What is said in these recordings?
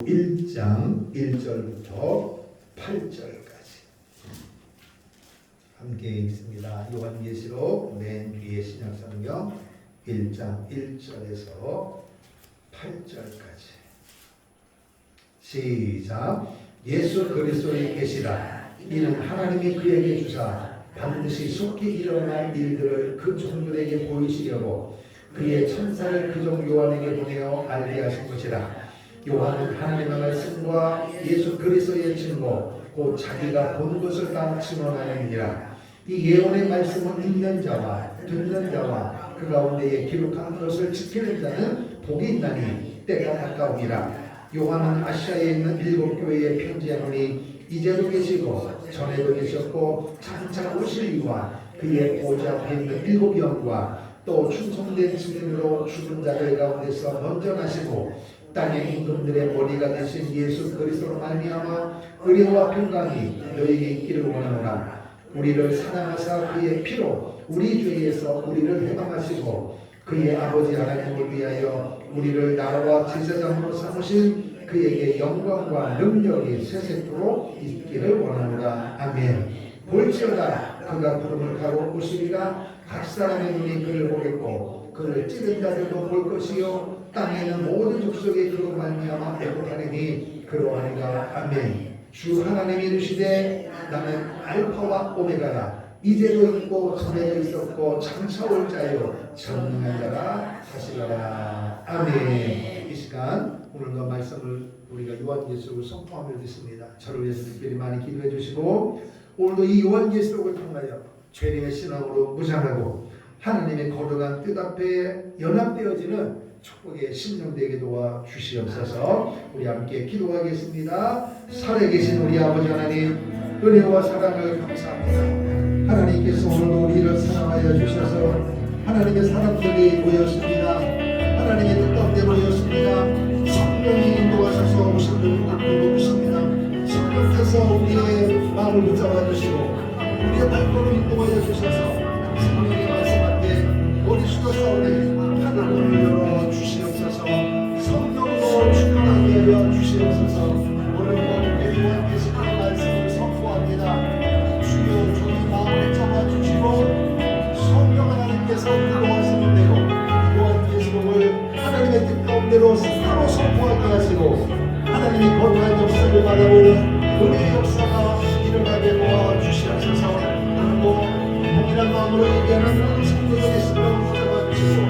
1장 1절부터 8절까지 함께 읽습니다. 요한계시록 맨 뒤에 신약성경 1장 1절에서 8절까지 시작. 예수 그리스도의 계시라. 이는 하나님이 그에게 주사 반드시 속히 일어날 일들을 그 종들에게 보이시려고 그의 천사를 그 종 요한에게 보내어 알게 하신 것이라. 요한은 하나님의 말씀과 예수 그리스도의 증거 곧 자기가 본 것을 다 증언하느니라. 이 예언의 말씀은 읽는 자와 듣는 자와 그 가운데에 기록한 것을 지키는 자는 복이 있나니 때가 가까우니라. 요한은 아시아에 있는 7교회에 편지하노니 이제도 계시고 전에도 계셨고 장차 오실 이와 그의 보좌 앞에 있는 7영과 또 충성된 증인으로 죽은 자들 가운데서 먼저 나시고 땅의 임금들의 머리가 되신 예수 그리스도로 말미암아 의뢰와 평강이 너에게 있기를 원하노라. 우리를 사랑하사 그의 피로 우리 죄에서 우리를 해방하시고 그의 아버지 하나님을 위하여 우리를 나라와 제사장으로 삼으신 그에게 영광과 능력이 세세토록 있기를 원하노라. 아멘. 볼지어다 그가 구름을 타고 오시리라. 각 사람의 눈이 그를 보겠고 그를 찌른 자들도 볼 것이요 땅에 있는 모든 족속이 그로 말미암아 애곡하리니 그러하리라. 아멘. 주 하나님이 이르시되 나는 알파와 오메가라. 이제도 있고 전에도 있었고 장차 올 자요 전능한 자라 하시리라. 아멘. 이 시간 오늘도 말씀을 우리가 요한계시록을 선포하며 듣습니다. 저를 위해서 특별히 많이 기도해 주시고 오늘도 이 요한계시록을 통하여 죄인의 신앙으로 무장하고 하나님의 거룩한 뜻 앞에 연합되어지는 축복의 심령 되게 도와 주시옵소서. 우리 함께 기도하겠습니다. 살아계신 우리 아버지 하나님, 은혜와 사랑을 감사합니다. 하나님께서 오늘도 우리를 사랑하여 주셔서 하나님의 사람들이 모였습니다. 하나님의 뜻 가운데 모였습니다. 성령이 인도하셔서 오신 줄 알고 계십니다. 성령께서 우리의 마음을 붙잡아 주시고 우리의 발걸음을 인도하여 주셔서 성령의 말씀 앞에 머리수가 싸우니 하늘을 열어 주시옵소서. 성령으로 충만하게 하여 주시옵소서. 오늘도 요한계시록의 말씀을 선포합니다. 주여 주의 마음을 잡아주시고 성령 하나님께서 불러하시는 대로 요한계시록을 하나님의 뜻 가운데로 서로 선포하게 하시고 하나님의 거룩한 역사를 바라보는 은혜의 역사가 일어나게 도와주시옵소서. 오늘도 동일한 마음으로 얘기하는 모든 성도들의 심령을 붙잡아주시고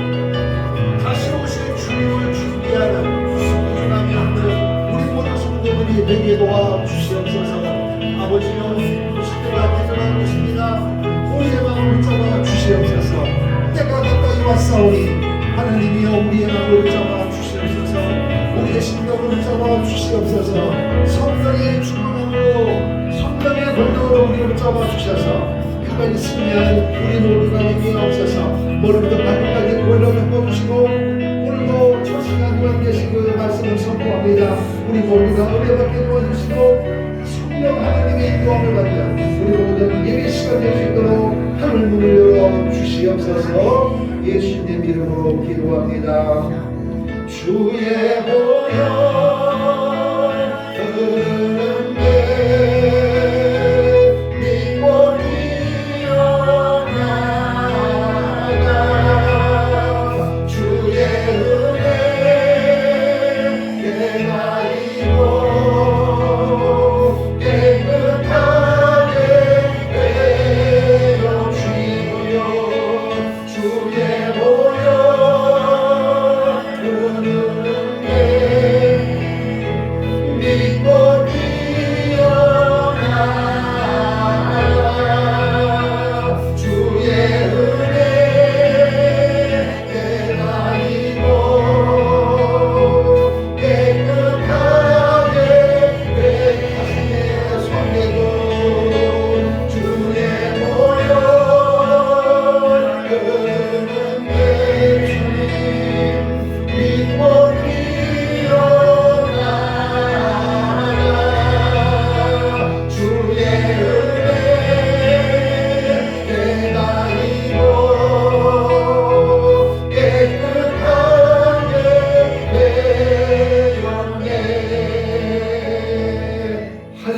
다시 오실 주님을 준비하는 소중함이 없는 우리 모든 성도들이 되게 도와주시옵소서. 아버지여 시대가 개전하고 있습니다. 우리의 마음을 붙잡아 주시옵소서. 때가 가까이 왔사오니 하나님이여 우리의 마음을 붙잡아 주시옵소서. 우리의 심령을 붙잡아 주시옵소서. 성령의 충만함으로 성령의 권능으로 우리를 붙잡아 주셔서 끝까지 승리하는 우리 모두가 되게 하옵소서. 머리부터 발끝까지 권능을 펴주시고 오늘도 저 시간 요한계시록 말씀을 선포합니다. 우리 모두가 은혜받게 도와주시고 성령 하나님의 인도함을 받는 우리 모두는 예배 시간 될 수 있도록 하늘 문을 열어 주시옵소서. 예수님 이름으로 기도합니다. 주의 보혈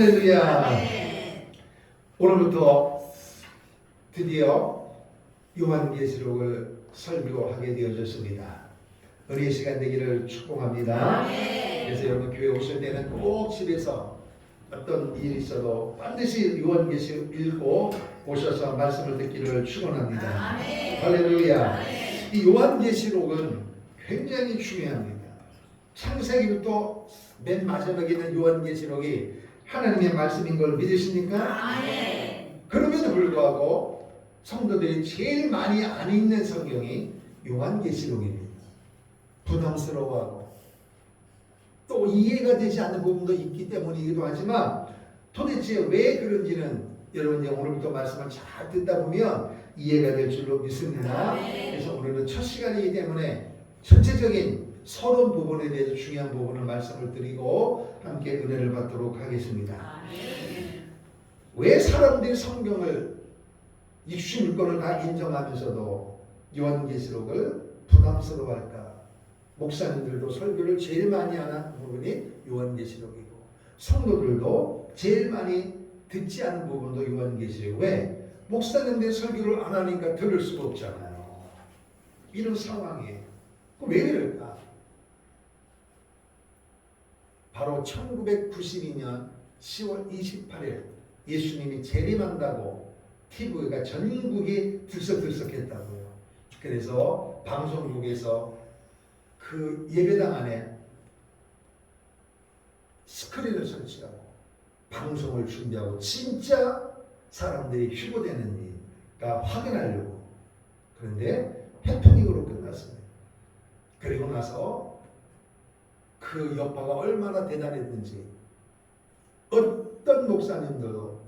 할렐루야. 오늘부터 드디어 요한계시록을 설교하게 되어졌습니다. 은혜의 시간 되기를 축복합니다. 그래서 여러분 교회 오실 때는 꼭 집에서 어떤 일이 있어도 반드시 요한계시록 읽고 오셔서 말씀을 듣기를 축원합니다. 할렐루야. 이 요한계시록은 굉장히 중요합니다. 창세기부터 맨 마지막에 있는 요한계시록이 하나님의 말씀인 걸 믿으십니까? 그럼에도 불구하고 성도들이 제일 많이 안 읽는 성경이 요한계시록입니다. 부담스러워하고 또 이해가 되지 않는 부분도 있기 때문이기도 하지만 도대체 왜 그런지는 여러분 이제 오늘부터 말씀을 잘 듣다 보면 이해가 될 줄로 믿습니다. 그래서 오늘은 첫 시간이기 때문에 전체적인 서론 부분에 대해서 중요한 부분을 말씀을 드리고 함께 은혜를 받도록 하겠습니다. 왜 사람들이 성경을 66권을 다 인정하면서도 요한계시록을 부담스러워할까? 목사님들도 설교를 제일 많이 하는 부분이 요한계시록이고 성도들도 제일 많이 듣지 않은 부분도 요한계시록. 왜? 목사님들이 설교를 안 하니까 들을 수가 없잖아요. 이런 상황이에요. 그럼 왜 그럴까? 바로 1992년 10월 28일 예수님이 재림한다고 TV가 전국이 들썩들썩했다고요. 그래서 방송국에서 그 예배당 안에 스크린을 설치하고 방송을 준비하고 진짜 사람들이 휴고되는지가 확인하려고. 그런데 해프닝으로 끝났습니다. 그리고 나서 그 여파가 얼마나 대단했는지 어떤 목사님들도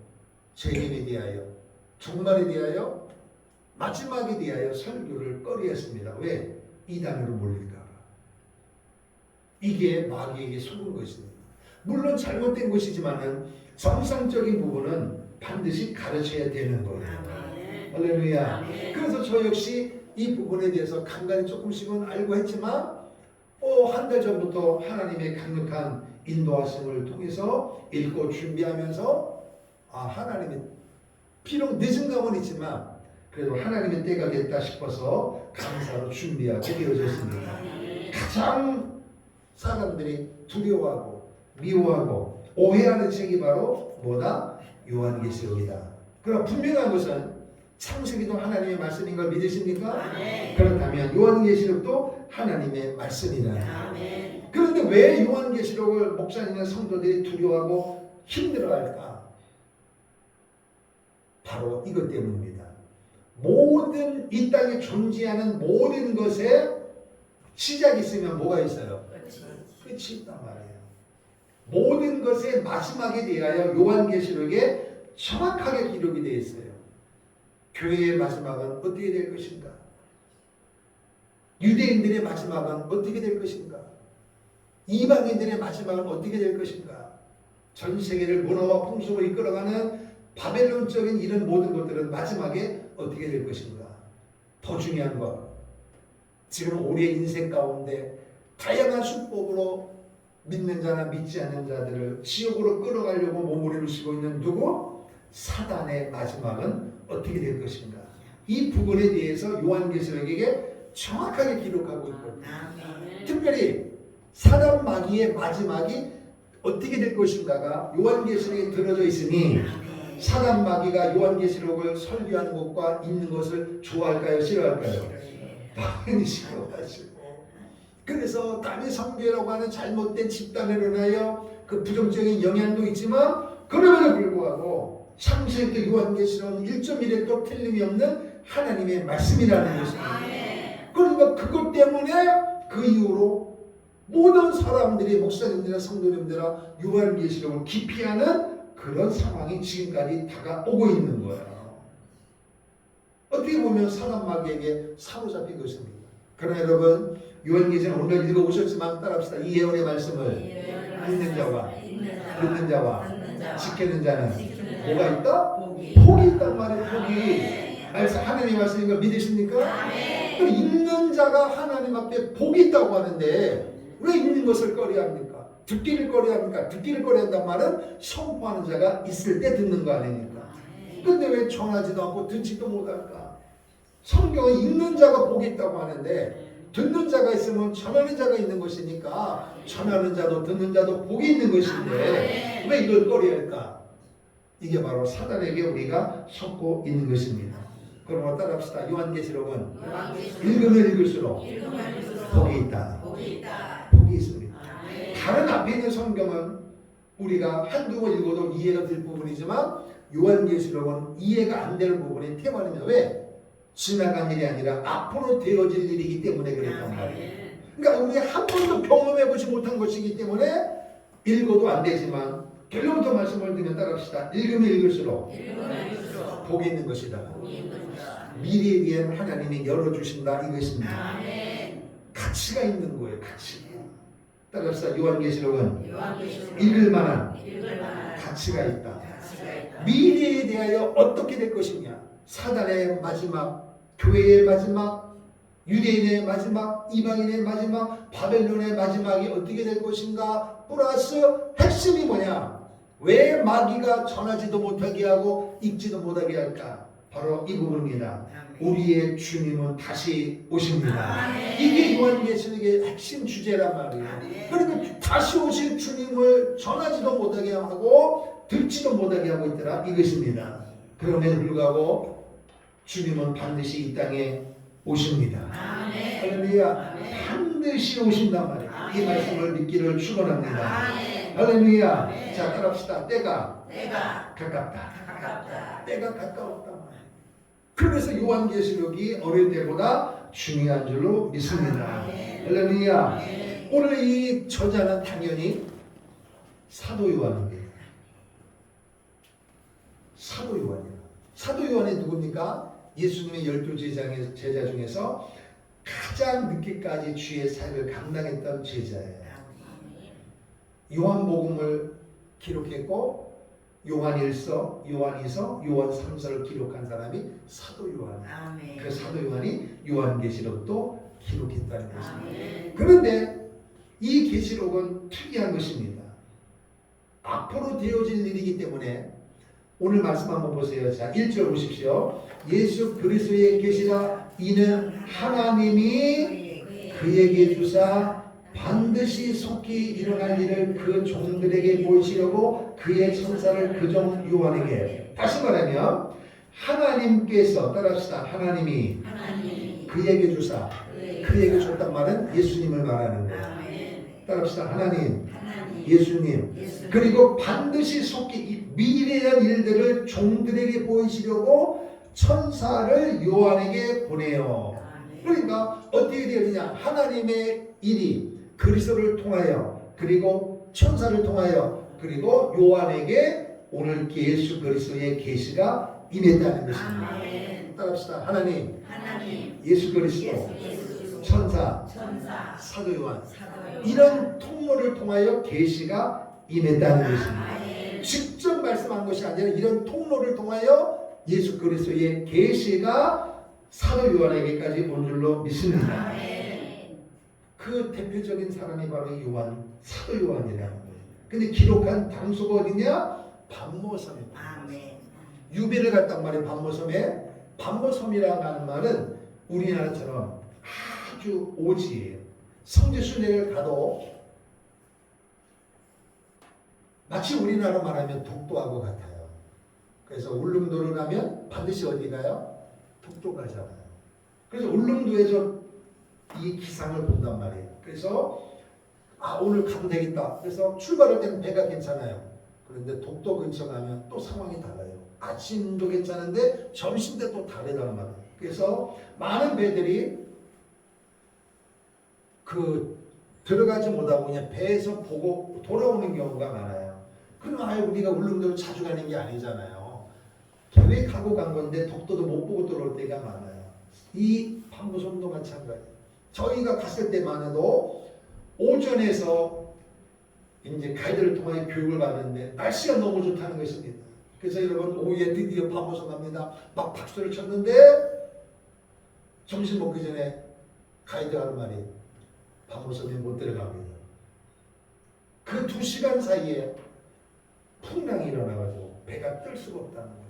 재림에 대하여, 종말에 대하여, 마지막에 대하여 설교를 꺼리했습니다. 왜? 이단으로 몰릴까 봐. 이게 마귀에게 속은 것입니다. 물론 잘못된 것이지만은 정상적인 부분은 반드시 가르쳐야 되는 거예요. 할렐루야. 그래서 저 역시 이 부분에 대해서 간간히 조금씩은 알고 했지만 한 달 전부터 하나님의 강력한 인도하심을 통해서 읽고 준비하면서 하나님의 비록 늦은 감은 있지만 그래도 하나님의 때가 됐다 싶어서 감사로 준비하게 되어졌습니다. 가장 사람들이 두려워하고 미워하고 오해하는 책이 바로 뭐다? 요한계시록이다. 그러나 분명한 것은 창세기도 하나님의 말씀인 걸 믿으십니까? 그렇다면 요한계시록도 하나님의 말씀이다. 그런데 왜 요한계시록을 목사님과 성도들이 두려워하고 힘들어할까? 바로 이것 때문입니다. 모든 이 땅에 존재하는 모든 것에 시작이 있으면 뭐가 있어요? 끝이 있단 말이에요. 모든 것의 마지막에 대하여 요한계시록에 정확하게 기록이 되어 있어요. 교회의 마지막은 어떻게 될 것인가? 유대인들의 마지막은 어떻게 될 것인가? 이방인들의 마지막은 어떻게 될 것인가? 전 세계를 문화와 풍속으로 이끌어가는 바벨론적인 이런 모든 것들은 마지막에 어떻게 될 것인가? 더 중요한 것, 지금 우리의 인생 가운데 다양한 수법으로 믿는 자나 믿지 않는 자들을 지옥으로 끌어가려고 몸부림을 쓰고 있는 누구? 사단의 마지막은 어떻게 될 것인가? 이 부분에 대해서 요한계시록에게 정확하게 기록하고 있거든요. 특별히 사단 마귀의 마지막이 어떻게 될 것인가가 요한계시록에 들어져 있으니 사단 마귀가 요한계시록을 설교하는 것과 읽는 것을 좋아할까요? 싫어할까요? 당연히 싫어하시고, 그래서 남의 성교라고 하는 잘못된 집단으로 인하여 그 부정적인 영향도 있지만 그럼에도 불구하고 창세기 요한계시록은 1.1도 틀림이 없는 하나님의 말씀이라는 것입니다. 그러니까 그것 때문에 그 이후로 모든 사람들이 목사님들이나 성도님들이나 요한계시록을 기피하는 그런 상황이 지금까지 다가오고 있는 거예요. 어떻게 보면 사단 마귀에게 사로잡힌 것입니다. 그러나 여러분 요한계시록 오늘 읽어보셨지만 따라합시다. 이 예언의 말씀을 믿는 자와 듣는 자와 지키는 자는 뭐가 있다? 복이 있단 말이에요. 복이. 하나님의 말씀인 걸 믿으십니까? 읽는 자가 하나님 앞에 복이 있다고 하는데 왜 읽는 것을 꺼려합니까? 듣기를 꺼려합니까? 듣기를 꺼려한단 말은 선포하는 자가 있을 때 듣는 거 아닙니까? 근데 왜 전하지도 않고 듣지도 못할까? 성경은 읽는 자가 복이 있다고 하는데 듣는 자가 있으면 전하는 자가 있는 것이니까 전하는 자도 듣는 자도 복이 있는 것인데 왜 이걸 꺼려할까? 이게 바로 사단에게 우리가 속고 있는 것입니다. 그럼 따라합시다. 요한계시록은 읽으면 읽을수록 복이 있다. 복이 있습니다. 다른 앞에 있는 성경은 우리가 한두 번 읽어도 이해가 될 부분이지만 요한계시록은 이해가 안 되는 부분이 태반입니다. 왜? 지나간 일이 아니라 앞으로 되어질 일이기 때문에 그랬단 말이에요. 그러니까 우리 한 번도 경험해보지 못한 것이기 때문에 읽어도 안 되지만 결론부터 말씀을 드리면 따라합시다. 읽으면 읽을수록 복이 있는 것이다. 미래에 대한 하나님이 열어주신다 이것입니다. 가치가 있는 거예요. 가치. 따라합시다. 요한계시록은 읽을 만한 가치가 있다. 미래에 대하여 어떻게 될 것이냐. 사단의 마지막, 교회의 마지막, 유대인의 마지막, 이방인의 마지막, 바벨론의 마지막이 어떻게 될 것인가. 플러스 핵심이 뭐냐. 왜 마귀가 전하지도 못하게 하고 읽지도 못하게 할까. 바로 이 부분입니다. 우리의 주님은 다시 오십니다. 이게 요한계시록의 핵심 주제란 말이에요. 그러니까 다시 오실 주님을 전하지도 못하게 하고 듣지도 못하게 하고 있더라 이것입니다. 그럼에도 불구하고 주님은 반드시 이 땅에 오십니다. 할렐루야. 반드시 오신단 말이에요. 이 말씀을 믿기를 축원합니다. 할렐루야. 자, 따라합시다. 때가 가깝다. 때가 가까웠단 말이에요. 그래서 요한계시록이 어릴 때보다 중요한 줄로 믿습니다. 할렐루야. 오늘 이 저자는 당연히 사도 요한입니다. 사도 요한이에요. 사도 요한이 누굽니까? 예수님의 12 제자 중에서 가장 늦게까지 주의 사역을 감당했던 제자예요. 요한복음을 기록했고 요한 1서, 요한 2서, 요한 3서를 기록한 사람이 사도 요한이에요. 그 사도 요한이 요한계시록도 기록했다는 것입니다. 그런데 이 계시록은 특이한 것입니다. 앞으로 되어질 일이기 때문에 오늘 말씀 한번 보세요. 자, 1절 보십시오. 예수 그리스도의 계시라 이는 하나님이 그에게 주사 반드시 속히 일어날 일을 그 종들에게 보이시려고 그의 천사를 그 종 요한에게. 다시 말하면 하나님께서 따라합시다. 하나님이 그에게 주사. 그에게 줬단 말은 예수님을 말하는 거예요. 따라합시다. 하나님, 예수님. 그리고 반드시 속히 미래의 일들을 종들에게 보이시려고 천사를 요한에게 보내요. 그러니까 어떻게 되느냐. 하나님의 일이 그리스도를 통하여 그리고 천사를 통하여 그리고 요한에게 오늘 예수 그리스도의 계시가 임했다는 것입니다. 따라합시다. 하나님, 예수 그리스도, 천사, 사도 요한. 이런 통로를 통하여 계시가 임했다는 것입니다. 직접 말씀한 것이 아니라 이런 통로를 통하여 예수 그리스도의 계시가 사도 요한에게까지 온 줄로 믿습니다. 그 대표적인 사람이 바로 요한, 사도 요한이라는 거예요. 근데 기록한 장소가 어디냐? 반모섬입니다. 유배를 갔단 말이에요. 반모섬에. 반모섬이라고 하는 말은 우리나라처럼 아주 오지예요. 성지순례를 가도 마치 우리나라 말하면 독도하고 같아요. 그래서 울릉도를 가면 반드시 어디 가요? 독도 가잖아요. 그래서 울릉도에서 이 기상을 본단 말이에요. 그래서 오늘 가면 되겠다. 그래서 출발할 때는 배가 괜찮아요. 그런데 독도 근처 가면 또 상황이 달라요. 아침도 괜찮은데 점심 때 또 다르단 말이에요. 그래서 많은 배들이 들어가지 못하고 그냥 배에서 보고 돌아오는 경우가 많아요. 그럼 우리가 울릉도를 자주 가는 게 아니잖아요. 계획하고 간 건데 독도도 못 보고 들어올 때가 많아요. 이 반모섬도 마찬가지예요. 저희가 갔을 때만 해도 오전에서 이제 가이드를 통해 교육을 받는데 날씨가 너무 좋다는 것입니다. 그래서 여러분 오후에 드디어 반모섬 갑니다. 막 박수를 쳤는데 점심 먹기 전에 가이드가 하는 말이 반모섬에 못 들어갑니다. 그 2시간 사이에 풍랑이 일어나가지고 배가 뜰 수가 없다는 거예요.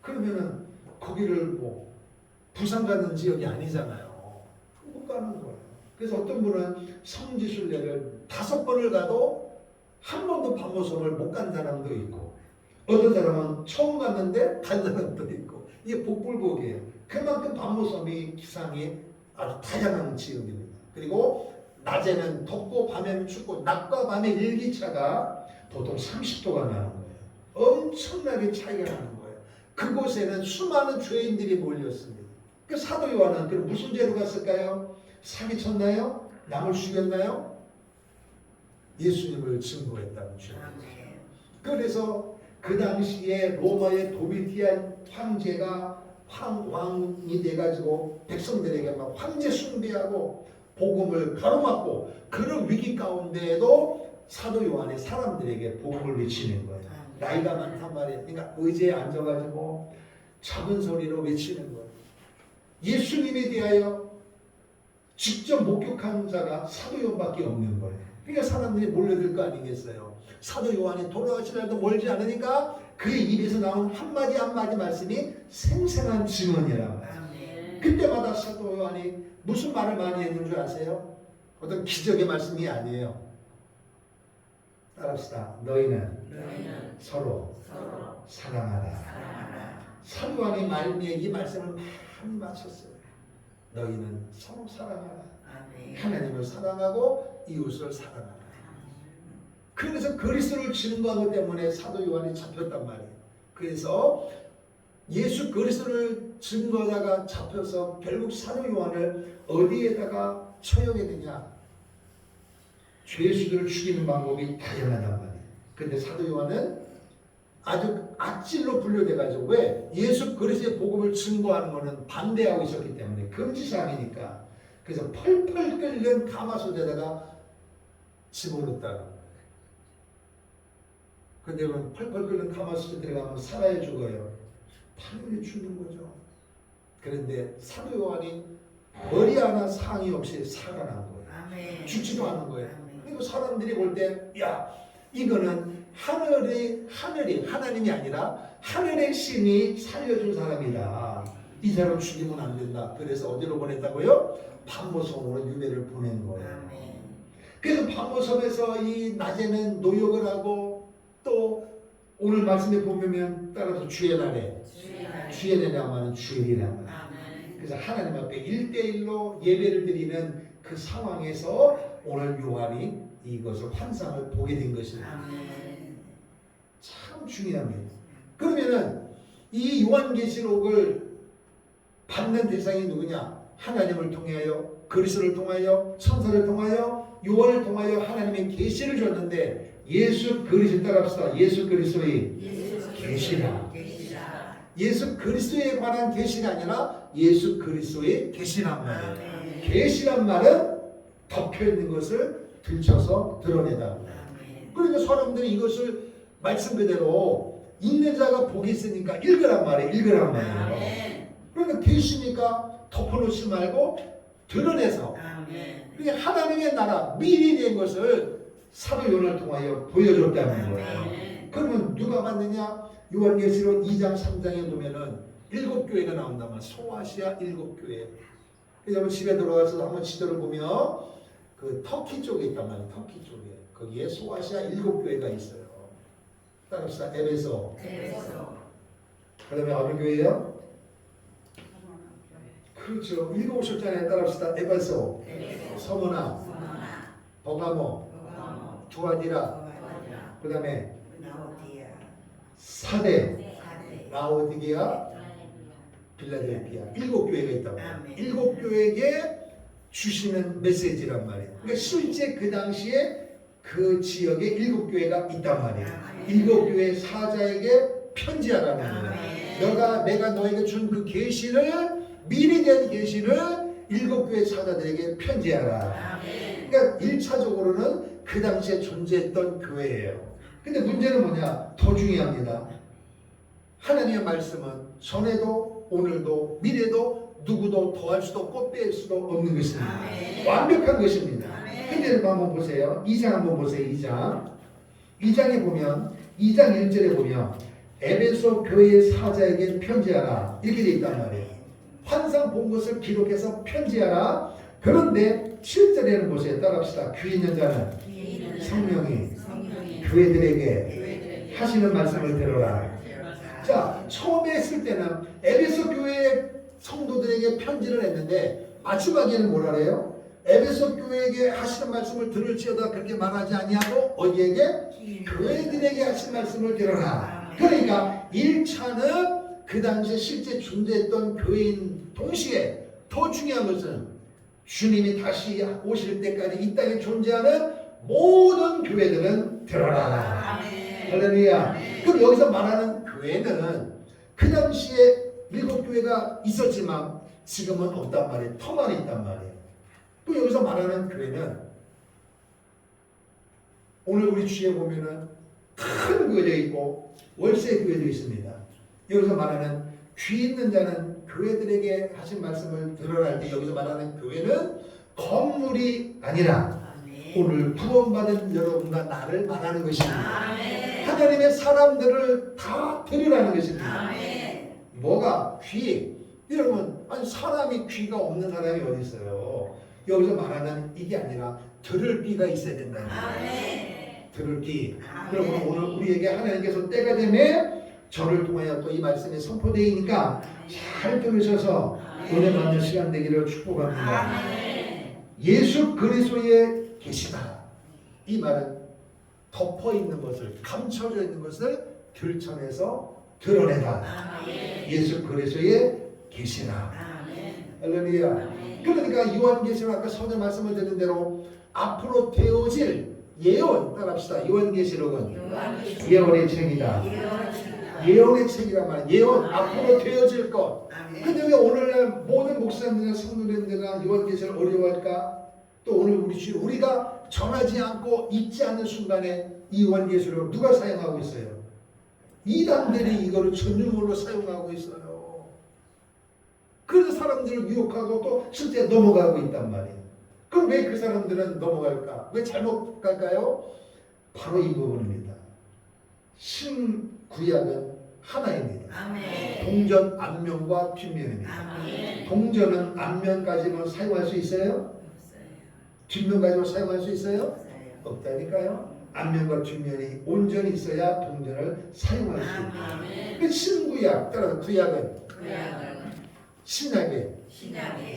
그러면은 거기를 뭐 부산 가는 지역이 아니잖아요. 못 가는 거예요. 그래서 어떤 분은 성지순례를 5번을 가도 한 번도 밤모섬을 못 간 사람도 있고, 어떤 사람은 처음 갔는데 간 사람도 있고, 이게 복불복이에요. 그만큼 밤모섬이 기상이 아주 다양한 지역입니다. 그리고 낮에는 덥고 밤에는 춥고, 낮과 밤의 일기차가 보통 30도가 나는 거예요. 엄청나게 차이가 나는 거예요. 그곳에는 수많은 죄인들이 몰렸습니다. 그 사도 요한은 그럼 무슨 죄로 갔을까요? 사기쳤나요? 남을 죽였나요? 예수님을 증거했다는 죄. 그래서 그 당시에 로마의 도미티안 황제가 왕이 돼가지고 백성들에게 막 황제 숭배하고 복음을 가로막고, 그런 위기 가운데에도 사도 요한이 사람들에게 복음을 외치는 거예요. 나이가 많단 말이에요. 그러니까 의자에 앉아가지고 작은 소리로 외치는 거예요. 예수님에 대하여 직접 목격한 자가 사도 요한밖에 없는 거예요. 그러니까 사람들이 몰려들 거 아니겠어요. 사도 요한이 돌아가시라도 멀지 않으니까 그의 입에서 나온 한마디 한마디 말씀이 생생한 증언이란 말이에요. 그때마다 사도 요한이 무슨 말을 많이 했는 줄 아세요? 어떤 기적의 말씀이 아니에요. 따라합시다. 너희는 서로 사랑하라. 사도 요한이 말미에 이 말씀을 많이 맞췄어요. 너희는 서로 사랑하라. 하나님을 사랑하고 이웃을 사랑하라. 그래서 그리스도를 증거한 것 때문에 사도 요한이 잡혔단 말이에요. 그래서 예수 그리스도를 증거하다가 잡혀서 결국 사도 요한을 어디에다가 처형해야 되냐? 죄수들을 죽이는 방법이 다양하단 말이에요. 근데 사도 요한은 아주 악질로 분류돼가지고, 왜? 예수 그리스도의 복음을 증거하는 것은 반대하고 있었기 때문에, 금지사항이니까. 그래서 펄펄 끓는 가마솥에다가 집어넣었다는 거예요. 근데 그럼 펄펄 끓는 가마솥에 들어가면 살아야 죽어요. 당연히 죽는 거죠. 그런데 사도 요한이 머리 하나 상의 없이 살아난 거예요. 죽지도 않은 거예요. 그리고 사람들이 볼 때, 야, 이거는 하늘이 하나님이 아니라 하늘의 신이 살려준 사람이다. 이 사람 죽이면 안 된다. 그래서 어디로 보냈다고요? 밤모섬으로 유배를 보낸 거예요. 그래서 밤모섬에서 이 낮에는 노역을 하고, 또 오늘 말씀에 보면 따라서 주의 날에 하면 주일이란 말이에요. 그래서 하나님 앞에 1대1로 예배를 드리는 그 상황에서 오늘 요한이 이것을 환상을 보게 된 것입니다. 참 중요합니다. 그러면은 이 요한계시록을 받는 대상이 누구냐? 하나님을 통하여, 그리스도를 통하여, 천사를 통하여, 요한을 통하여 하나님의 계시를 줬는데, 예수 그리스도 따라합시다. 예수 그리스도의 계시라. 예수 그리스도에 관한 계시가 아니라 예수 그리스도의 계시란 말이에요. 계시란 말은 덮여 있는 것을 들춰서 드러내다. 그러니까 사람들이 이것을 말씀 그대로 읽는 자가 복이 있으니까 읽으란 말이에요. 그러니까 계시니까 덮어놓지 말고 드러내서, 그러니까 하나님의 나라 미리 된 것을 사도 요한을 통하여 보여줬다는 거예요. 그러면 누가 받느냐? 요한계시록 2장 3장에 보면은 7교회가 나온다면 소아시아 7교회. 여러분 집에 들어가서 한번 지도를 보면 그 터키 쪽에 있단 말이에요. 터키 쪽에. 거기에 소아시아 7교회가 있어요. 따라합시다. 에베소. 그 다음에 어느 교회요? 그렇죠. 읽어보셨잖아요. 따라합시다. 에베소. 서머나. 버가모. 두아디라. 그 다음에 사대, 라오디게아, 빌라델피아. 7교회가 있다고. 7교회에게 주시는 메시지란 말이에요. 그러니까 실제 그 당시에 그 지역에 7교회가 있단 말이에요. 7교회 사자에게 편지하라는 거예요. 내가 너에게 준 그 계시를, 미리 된 계시를 7교회 사자들에게 편지하라. 그러니까 1차적으로는 그 당시에 존재했던 교회예요. 근데 문제는 뭐냐? 더 중요합니다. 하나님의 말씀은 전에도 오늘도 미래도 누구도 더할 수도 없고 뺄 수도 없는 것입니다. 완벽한 것입니다. 근데 한번 보세요. 2장 한번 보세요. 2장 2장에 보면 2장 1절에 보면 에베소 교회의 사자에게 편지하라 이렇게 돼 있단 말이에요. 환상 본 것을 기록해서 편지하라. 그런데 7절에는 보세요. 따라합시다. 귀 있는 자는 성령이 교회들에게 하시는 말씀을 들어라. 자, 처음에 했을 때는 에베소 교회 성도들에게 편지를 했는데 마지막에는 뭐라 그래요? 에베소 교회에게 하시는 말씀을 들을지어다 그렇게 말하지 아니하고 어디에게? 교회들에게 하신 말씀을 들어라. 그러니까 1차는 그 당시에 실제 존재했던 교회인 동시에 더 중요한 것은 주님이 다시 오실 때까지 이 땅에 존재하는 모든 교회들은 들어라. 할렐루야. 그럼 여기서 말하는 교회는 그 당시에 7교회가 있었지만 지금은 없단 말이에요. 터만 있단 말이에요. 또 여기서 말하는 교회는 오늘 우리 주에 보면은 큰 교회도 있고 월세 교회도 있습니다. 여기서 말하는 귀 있는 자는 교회들에게 하신 말씀을 들으라 할 때 여기서 말하는 교회는 건물이 아니라 오늘 구원받은 여러분과 나를 말하는 것입니다. 하나님의 사람들을 다 들으라는 것입니다. 뭐가? 귀. 여러분, 아니 사람이 귀가 없는 사람이 어디 있어요? 여기서 말하는 이게 아니라 들을 귀가 있어야 된다는 거예요. 들을 귀. 여러분 오늘 우리에게 하나님께서 때가 되면 저를 통하여 또 이 말씀이 선포되니까 잘 들으셔서 은혜 받는 시간 되기를 축복합니다. 예수 그리스도의 계시다. 이 말은 덮어 있는 것을, 감춰져 있는 것을 들춰내서 드러내다. 예수 그리스도의 계시라. 할렐루야. 그러니까 요한계시록 아까 서전 말씀을 드린 대로 앞으로 되어질 예언 따라합시다. 요한계시록은 예언의 책이다. 예언의 책이란 말이야. 예언 앞으로 되어질 것. 근데 왜 오늘날 모든 목사님들이나 성도님들이나 요한계시를 어려워할까? 또 오늘 우리가 전하지 않고 읽지 않는 순간에 이 요한계시록을 누가 사용하고 있어요? 이단들이 이거를 전유물로 사용하고 있어요. 그래서 사람들을 유혹하고 또 실제 넘어가고 있단 말이에요. 그럼 왜 그 사람들은 넘어갈까? 왜 잘못 갈까요? 바로 이 부분입니다. 신구약은 하나입니다. 동전 앞면과 뒷면입니다. 동전은 앞면까지만 사용할 수 있어요? 뒷면까지만 사용할 수 있어요? 없다니까요. 앞면과 뒷면이 온전히 있어야 동전을 사용할 수 있어요. 그 신구약, 따라서 구약은 신약의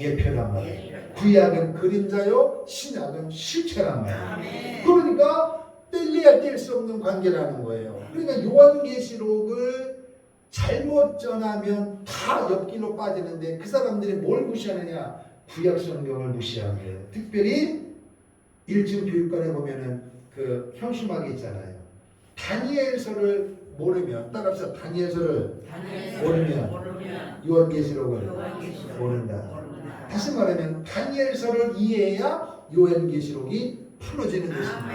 예표란 말이에요. 구약은 그림자요, 신약은 실체란 말이에요. 그러니까 뗄래야 뗄 수 없는 관계라는 거예요. 그러니까 요한계시록을 잘못 전하면 다 옆길로 빠지는데 그 사람들이 뭘 무시하느냐? 구약 성경을 무시하는 거예요. 특별히 1층 교육관에 보면은 그 현수막이 있잖아요. 다니엘서를 모르면, 따라합시다. 다니엘서를 모르면 요한계시록을 모른다. 다시 말하면 다니엘서를 이해해야 요한계시록이 풀어지는 것입니다.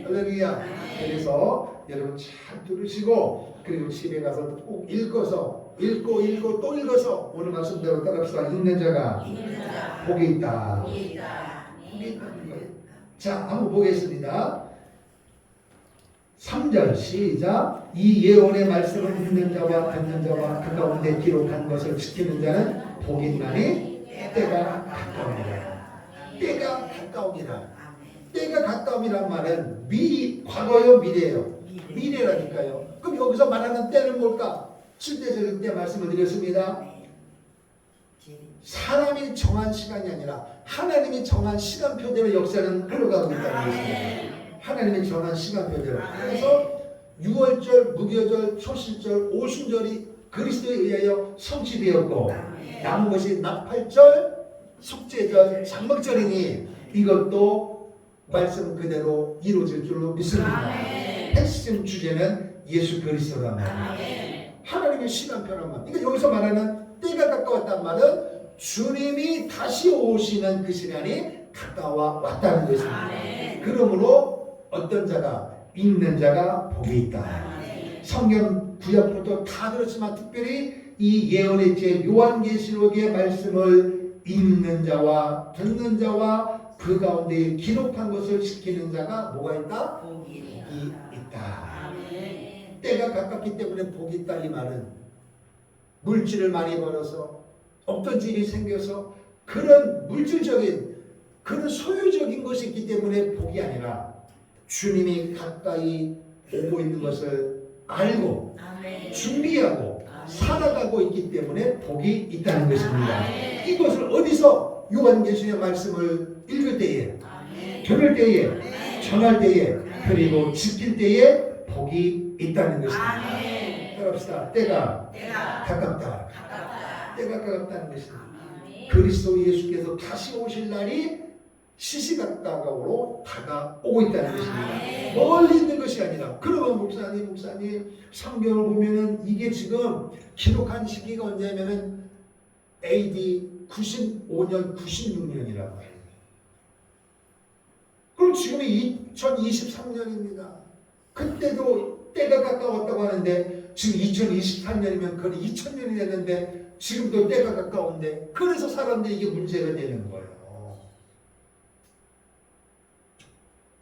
할렐루야. 그래서 여러분 잘 들으시고 그리고 집에 가서 꼭 읽어서 읽고 또 읽어서 오늘 말씀대로 따라합시다. 읽는 자가 복이 있다. 복이 있다는 거예요. 자, 한번 보겠습니다. 3절 시작. 이 예언의 말씀을 듣는 자와 듣는 자와 그 가운데 기록한 것을 지키는 자는 복이 있나니 때가 가까우니라. 때가 가까우니라. 때가 가까움이란 말은 과거요, 미래요? 미래라니까요. 그럼 여기서 말하는 때는 뭘까? 실제적인 때 말씀을 드렸습니다. 사람이 정한 시간이 아니라 하나님이 정한 시간표대로 역사는 흘러가고 있다는 것입니다. 하나님이 정한 시간표대로. 그래서 6월절, 무교절, 초실절, 오순절이 그리스도에 의하여 성취되었고 남은 것이 나팔절, 속죄절, 장막절이니 이것도 말씀 그대로 이루어질 줄로 믿습니다. 핵심 주제는 예수 그리스도란 말이에요. 하나님의 시간표란 말이에요. 그러니까 여기서 말하는 때가 가까웠단 말은 주님이 다시 오시는 그 시간이 가까워 왔다는 것입니다. 그러므로 어떤 자가, 읽는 자가 복이 있다. 성경 구약부터 다 그렇지만 특별히 이 예언의 책 요한계시록의 말씀을 읽는 자와 듣는 자와 그 가운데 기록한 것을 지키는 자가 뭐가 있다? 복이 있다. 가깝다. 아멘. 때가 가깝기 때문에 복이 있다. 이 말은 물질을 많이 벌어서 없던 집이 생겨서 그런 물질적인 그런 소유적인 것이 있기 때문에 복이 아니라 주님이 가까이 오고 있는 것을 알고 아멘. 준비하고 아멘. 살아가고 있기 때문에 복이 있다는 것입니다. 아멘. 이것을 어디서 요한계시의 말씀을 읽을 때에, 아멘. 들을 때에, 아멘. 전할 때에, 그리고 지킬 때에 복이 있다는 것입니다. 아멘. 따라합시다. 때가 가깝다. 가깝다. 때가 가깝다는 것입니다. 아멘. 그리스도 예수께서 다시 오실 날이 시시각각으로 다가오고 있다는 것입니다. 아멘. 멀리 있는 것이 아니라. 그러면 목사님 성경을 보면은 이게 지금 기록한 시기가 언제냐면은 AD 95년 96년이라고 해요. 그럼 지금이 2023년입니다. 그때도 때가 가까웠다고 하는데 지금 2023년이면 거의 2000년이 됐는데 지금도 때가 가까운데 그래서 사람들이 이게 문제가 되는 거예요.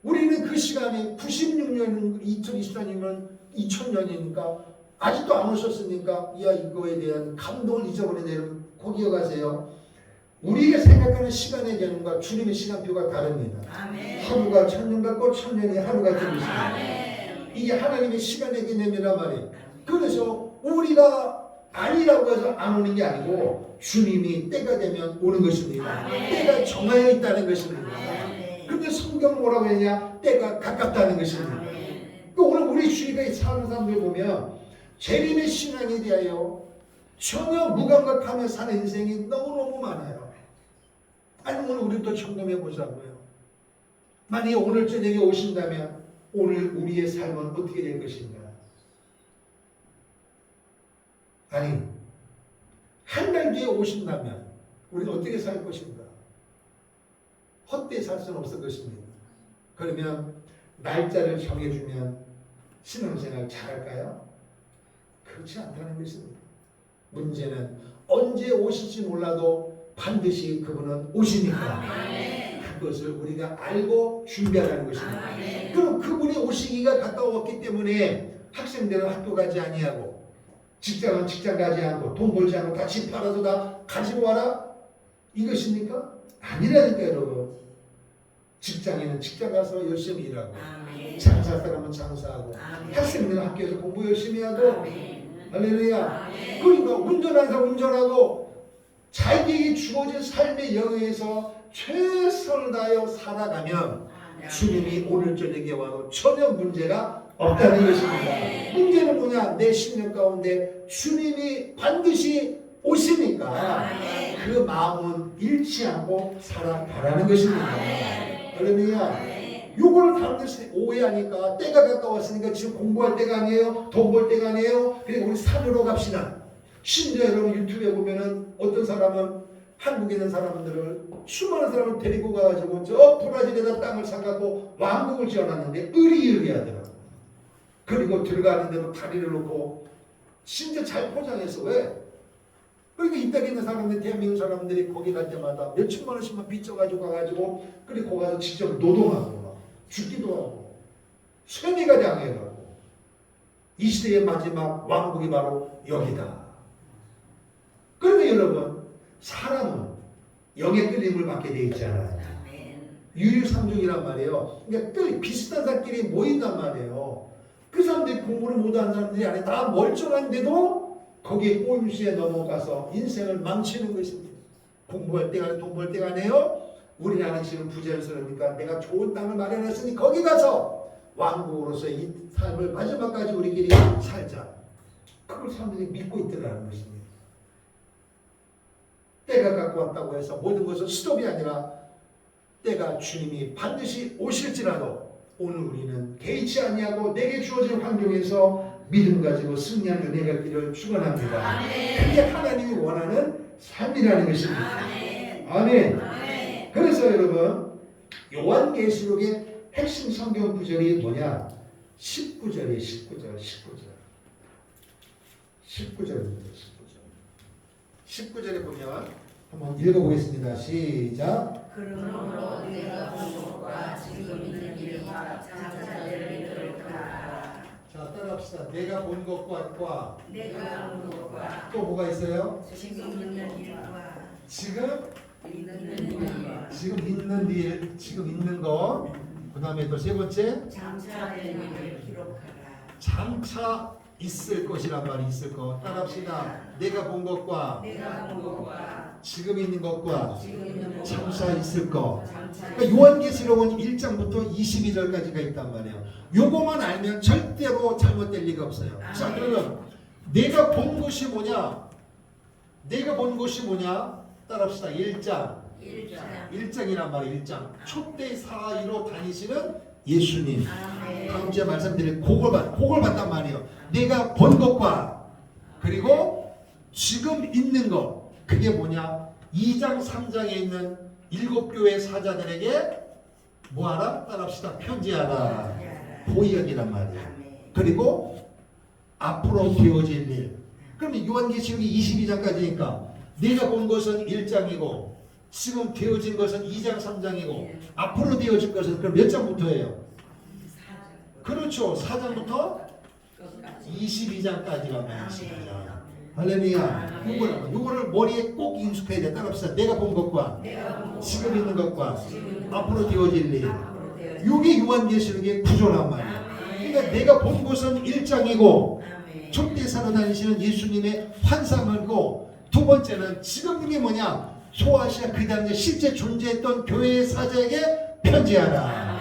우리는 그 시간이 96년 2024년이면 2000년이니까 아직도 안 오셨으니까 이거에 대한 감동을 잊어버리는 꼭 이어가세요. 우리가 생각하는 시간의 개념과 주님의 시간표가 다릅니다. 아멘. 하루가 1000년 같고 1000년이 하루 같은 것입니다. 아멘. 이게 하나님의 시간의 개념이란 말이에요. 그래서 우리가 아니라고 해서 안 오는 게 아니고 주님이 때가 되면 오는 것입니다. 아멘. 때가 정하여 있다는 것입니다. 아멘. 근데 성경은 뭐라고 했냐? 때가 가깝다는 것입니다. 아멘. 그 오늘 우리 주위가 사는 사람들 보면 재림의 신앙에 대하여 전혀 무감각하며 사는 인생이 너무너무 많아요. 아니 오늘 우리 또 점검해 보자고요. 만약에 오늘 저녁에 오신다면 오늘 우리의 삶은 어떻게 될 것인가? 아니 한 달 뒤에 오신다면 우리는 어떻게 살 것인가? 헛되이 살 수는 없을 것입니다. 그러면 날짜를 정해주면 신앙생활 잘할까요? 그렇지 않다는 것입니다. 문제는 언제 오실지 몰라도 반드시 그분은 오시니까 그것을 우리가 알고 준비하라는 것입니다. 그럼 그분이 오시기가 가까웠기 때문에 학생들은 학교 가지 아니하고 직장은 직장 가지 않고 돈 벌지 않고 다 집 팔아서 다 가지고 와라? 이것입니까? 아니라니까 여러분. 직장에는 직장 가서 열심히 일하고 장사 사람은 장사하고 학생들은 학교에서 공부 열심히 하고 할렐루야. 그러니까 운전하는 사람 운전하고 자기에게 주어진 삶의 영역에서 최선을 다하여 살아가면 주님이 오늘 저녁에 와도 전혀 문제가 없다는 것입니다. 문제는 뭐냐? 내 신념 가운데 주님이 반드시 오시니까 그 마음은 잃지 않고 살아가라는 것입니다. 할렐루야. 요걸 사람들이 오해하니까 때가 가까웠으니까 지금 공부할 때가 아니에요. 돈 벌 때가 아니에요. 그리고 우리 산으로 갑시다. 심지어 여러분 유튜브에 보면은 어떤 사람은 한국에 있는 사람들을 수많은 사람을 데리고 가가지고 저 브라질에다 땅을 사갖고 왕국을 지어놨는데 의리의리하더라고. 그리고 들어가는 대로 다리를 놓고 진짜 잘 포장해서 왜? 그러니까 이 땅에 있는 사람들 대한민국 사람들이 거기 갈 때마다 몇 천만 원씩만 빚져가지고 가가지고 그리고 가서 직접 노동하고 죽기도 하고 쇠뇌가 당해가고 이 시대의 마지막 왕국이 바로 여기다. 그러면 여러분 사람은 영의 끌림을 받게 돼 있잖아요. 유유상종이란 말이에요. 그러니까 비슷한 사람끼리 모인단 말이에요. 그 사람들이 공부를 못하는 사람들이 아니라 다 멀쩡한데도 거기에 꼼수에 넘어가서 인생을 망치는 것입니다. 공부할 때가 아니라 돈 벌 때가 아니에요. 우리나라는 지금 부자연스러우니까 내가 좋은 땅을 마련했으니 거기 가서 왕국으로서 이 삶을 마지막까지 우리끼리 살자. 그걸 사람들이 믿고 있더라는 것입니다. 때가 갖고 왔다고 해서 모든 것은 스톱이 아니라 때가 주님이 반드시 오실지라도 오늘 우리는 개의치 아니하고 내게 주어진 환경에서 믿음 가지고 승리한 은혜가 있기를 축원합니다. 그게 하나님이 원하는 삶이라는 것입니다. 아멘. 그래서 여러분 요한계시록의 핵심 성경 구절이 뭐냐? 19절이에요. 19절입니다. 19절에 보면 한번 읽어보겠습니다. 시작. 그러므로 내가 본 것과 지금 있는 일과 장자들을 믿으라. 자, 따라합시다. 내가 본 것과 내가 본 것과 또 뭐가 있어요? 지금 있는 일과 지금 있는 일과 있는 일, 지금 있는 거. 그다음에 또 세 번째 장차된 일을 기록하라. 장차 있을 것이란 말이 있을 것. 따라합시다. 내가 본 것과 내가 본 것과 지금 있는 것과 지금 있는 것과 장차 있을 것. 장차 그러니까 요한계시록은 1장부터 22절까지가 있단 말이에요. 요거만 알면 절대로 잘못될 리가 없어요. 자, 그러면 내가 본 것이 뭐냐? 내가 본 것이 뭐냐? 따라합시다. 1장. 1장이란 말이에요. 1장. 촛대 사이로 다니시는 예수님. 다음 주에 말씀드릴 그걸 봤단 말이에요. 내가 본 것과 그리고 지금 있는 것. 그게 뭐냐? 2장 3장에 있는 7교회 사자들에게 뭐하라? 따라합시다. 편지하라. 보이언이란 말이에요. 그리고 앞으로 되어질 일. 그러면 요한계시록이 22장까지니까 내가 본 것은 1장이고 지금 되어진 것은 2장 3장이고 앞으로 되어질 것은 그럼 몇 장부터예요? 그렇죠. 4장부터 22장까지가 22장. 할렐루야. 요거를 머리에 꼭 인숙해야 돼. 따라합시다. 내가 본 것과 지금 있는 것과 앞으로 되어질 일. 요게 요한계시록의 구조란 말이에요. 그러니까 내가 본 것은 1장이고 촛대사로 다니시는 예수님의 환상이고 두 번째는 지금 이게 뭐냐? 소아시아 그 당시에 실제 존재했던 교회의 사자에게 편지하라.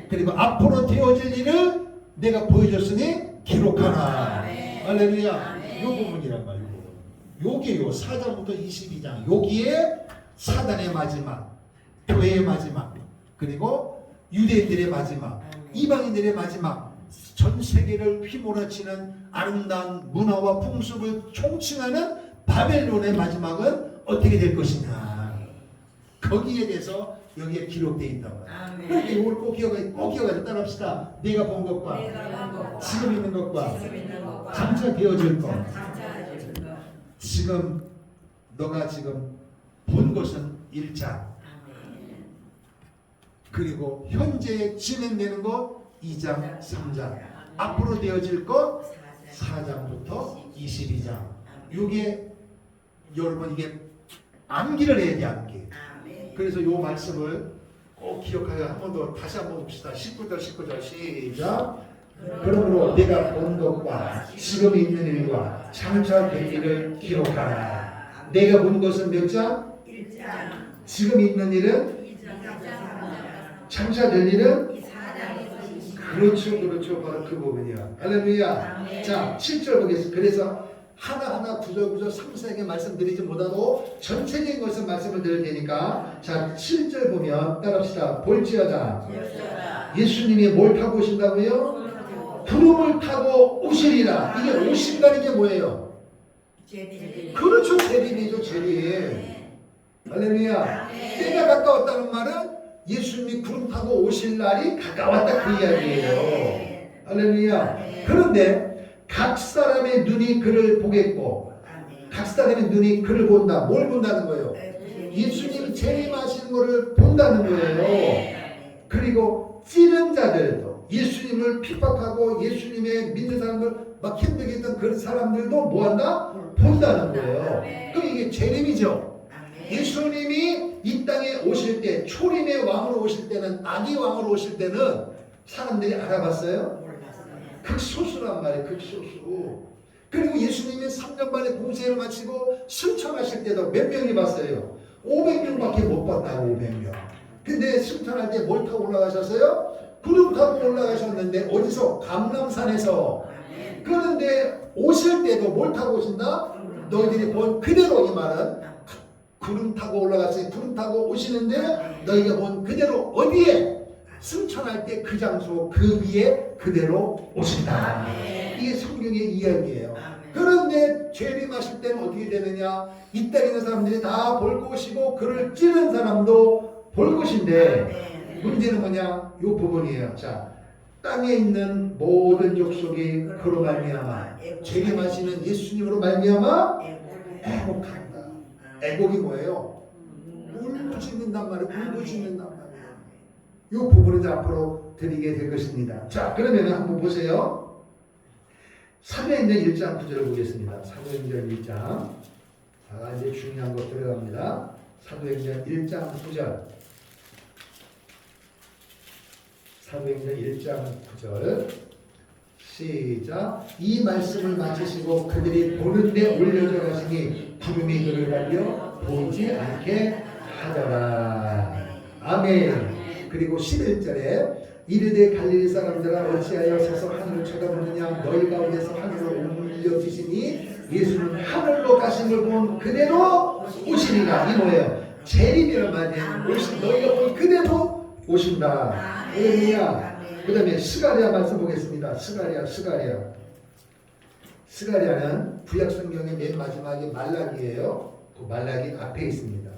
그리고 앞으로 되어질 일을 내가 보여줬으니 기록하라. 할렐루야. 요 부분이란 말이에요. 요게요. 4장부터 22장. 여기에 사단의 마지막, 교회의 마지막, 그리고 유대인들의 마지막, 이방인들의 마지막, 전 세계를 휘몰아치는 아름다운 문화와 풍습을 총칭하는 바벨론의 마지막은 어떻게 될 것이냐. 거기에 대해서 여기에 기록되어 있단 말이에요. 그러니까 이걸 꼭 기억하자. 따라합시다. 내가 본 것과 지금 있는 것과 장차 되어질 것. 지금 너가 지금 본 것은 1장. 그리고 현재 진행되는 것 2장, 3장. 앞으로 되어질 것 4장부터 22장. 이게 여러분 이게 암기를 해야 돼. 암기. 그래서 이 말씀을 꼭 기억하여 한 번 더 다시 한번 봅시다. 19절 시작. 그러므로 내가 본 것과 지금 있는 일과 장차 될 일을 기록하라. 내가 본 것은 몇 장? 1장. 지금 있는 일은? 2장. 장차 될 일은? 4장에서 그렇죠. 바로 그 부분이야. 할렐루야. 자, 7절 보겠습니다. 그래서 하나하나 구절구절 상세하게 말씀드리지 못하고 전체적인 것을 말씀을 드릴 테니까 자 7절 보면 따라합시다. 볼지어다 예수님이 뭘 타고 오신다고요? 구름을 타고 오시리라. 이게 오신다는 게 뭐예요? 그렇죠. 재림이죠. 재림. 할렐루야. 때가 가까웠다는 말은 예수님이 구름 타고 오실 날이 가까웠다 그 이야기예요. 할렐루야. 그런데 각 사람의 눈이 그를 보겠고 각 사람의 눈이 그를 본다. 뭘 본다는 거예요? 예수님이 재림하시는 것을 본다는 거예요. 그리고 찌른 자들도 예수님을 핍박하고 예수님의 믿는 사람들 막 힘들게 했던 그런 사람들도 뭐한다? 본다는 거예요. 그럼 이게 재림이죠. 예수님이 이 땅에 오실 때 초림의 왕으로 오실 때는 아기 왕으로 오실 때는 사람들이 알아봤어요? 극소수란 말이에요. 극소수. 그리고 예수님이 3년 만에 공생을 마치고 승천하실 때도 몇 명이 봤어요? 500명밖에 못 봤다고. 500명. 근데 승천할 때 뭘 타고 올라가셨어요? 구름 타고 올라가셨는데 어디서? 감람산에서. 그런데 오실 때도 뭘 타고 오신다? 너희들이 본 그대로. 이 말은 구름 타고 올라갔어요. 구름 타고 오시는데 너희가 본 그대로 어디에? 승천할 때 그 장소 그 위에 그대로 오신다. 이게 성경의 이야기예요. 그런데 재림하실 때는 어떻게 되느냐? 이 땅에 있는 사람들이 다 볼 것이고 그를 찌른 사람도 볼 것인데 문제는 뭐냐? 이 부분이에요. 자, 땅에 있는 모든 족속이 그로 말미암아 재림하시는 예수님으로 말미암아 애곡한다. 애곡이 뭐예요? 울부짖는단 말이에요. 울부짖는단 말이에요. 이 부분을 앞으로 드리게 될 것입니다. 자, 그러면 한번 보세요. 사도행전 1장 9절을 보겠습니다. 사도행전 1장. 자, 이제 중요한 것 들어갑니다. 사도행전 1장 9절. 사도행전 1장 9절. 시작. 이 말씀을 마치시고 그들이 보는데 올려져 가시니 구름이 그를 갈려 보이지 않게 하더라. 아멘. 그리고 11절에 이르되 갈릴리 사람들아 어찌하여 서서 하늘을 쳐다보느냐 너희 가운데서 하늘로 올려지시니 예수는 하늘로 가심을 본 그대로 오시리라. 이 뭐예요? 재림이란 말이에요. 너희가 본 그대로 오신다. 할렐루야. 그 다음에 스가랴 말씀 보겠습니다. 스가랴는 구약 성경의 맨 마지막에 말라기예요. 그 말라기 앞에 있습니다.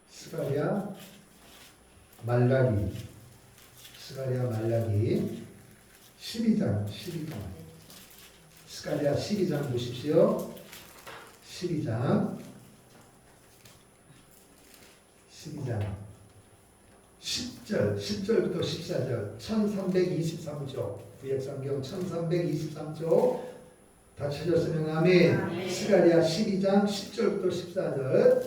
스가랴 말라기 12장 스가랴 12장 보십시오. 12장 10절부터 14절 1323조 구약성경 1323조 다 찾았으면 아멘. 스가랴 12장 10절부터 14절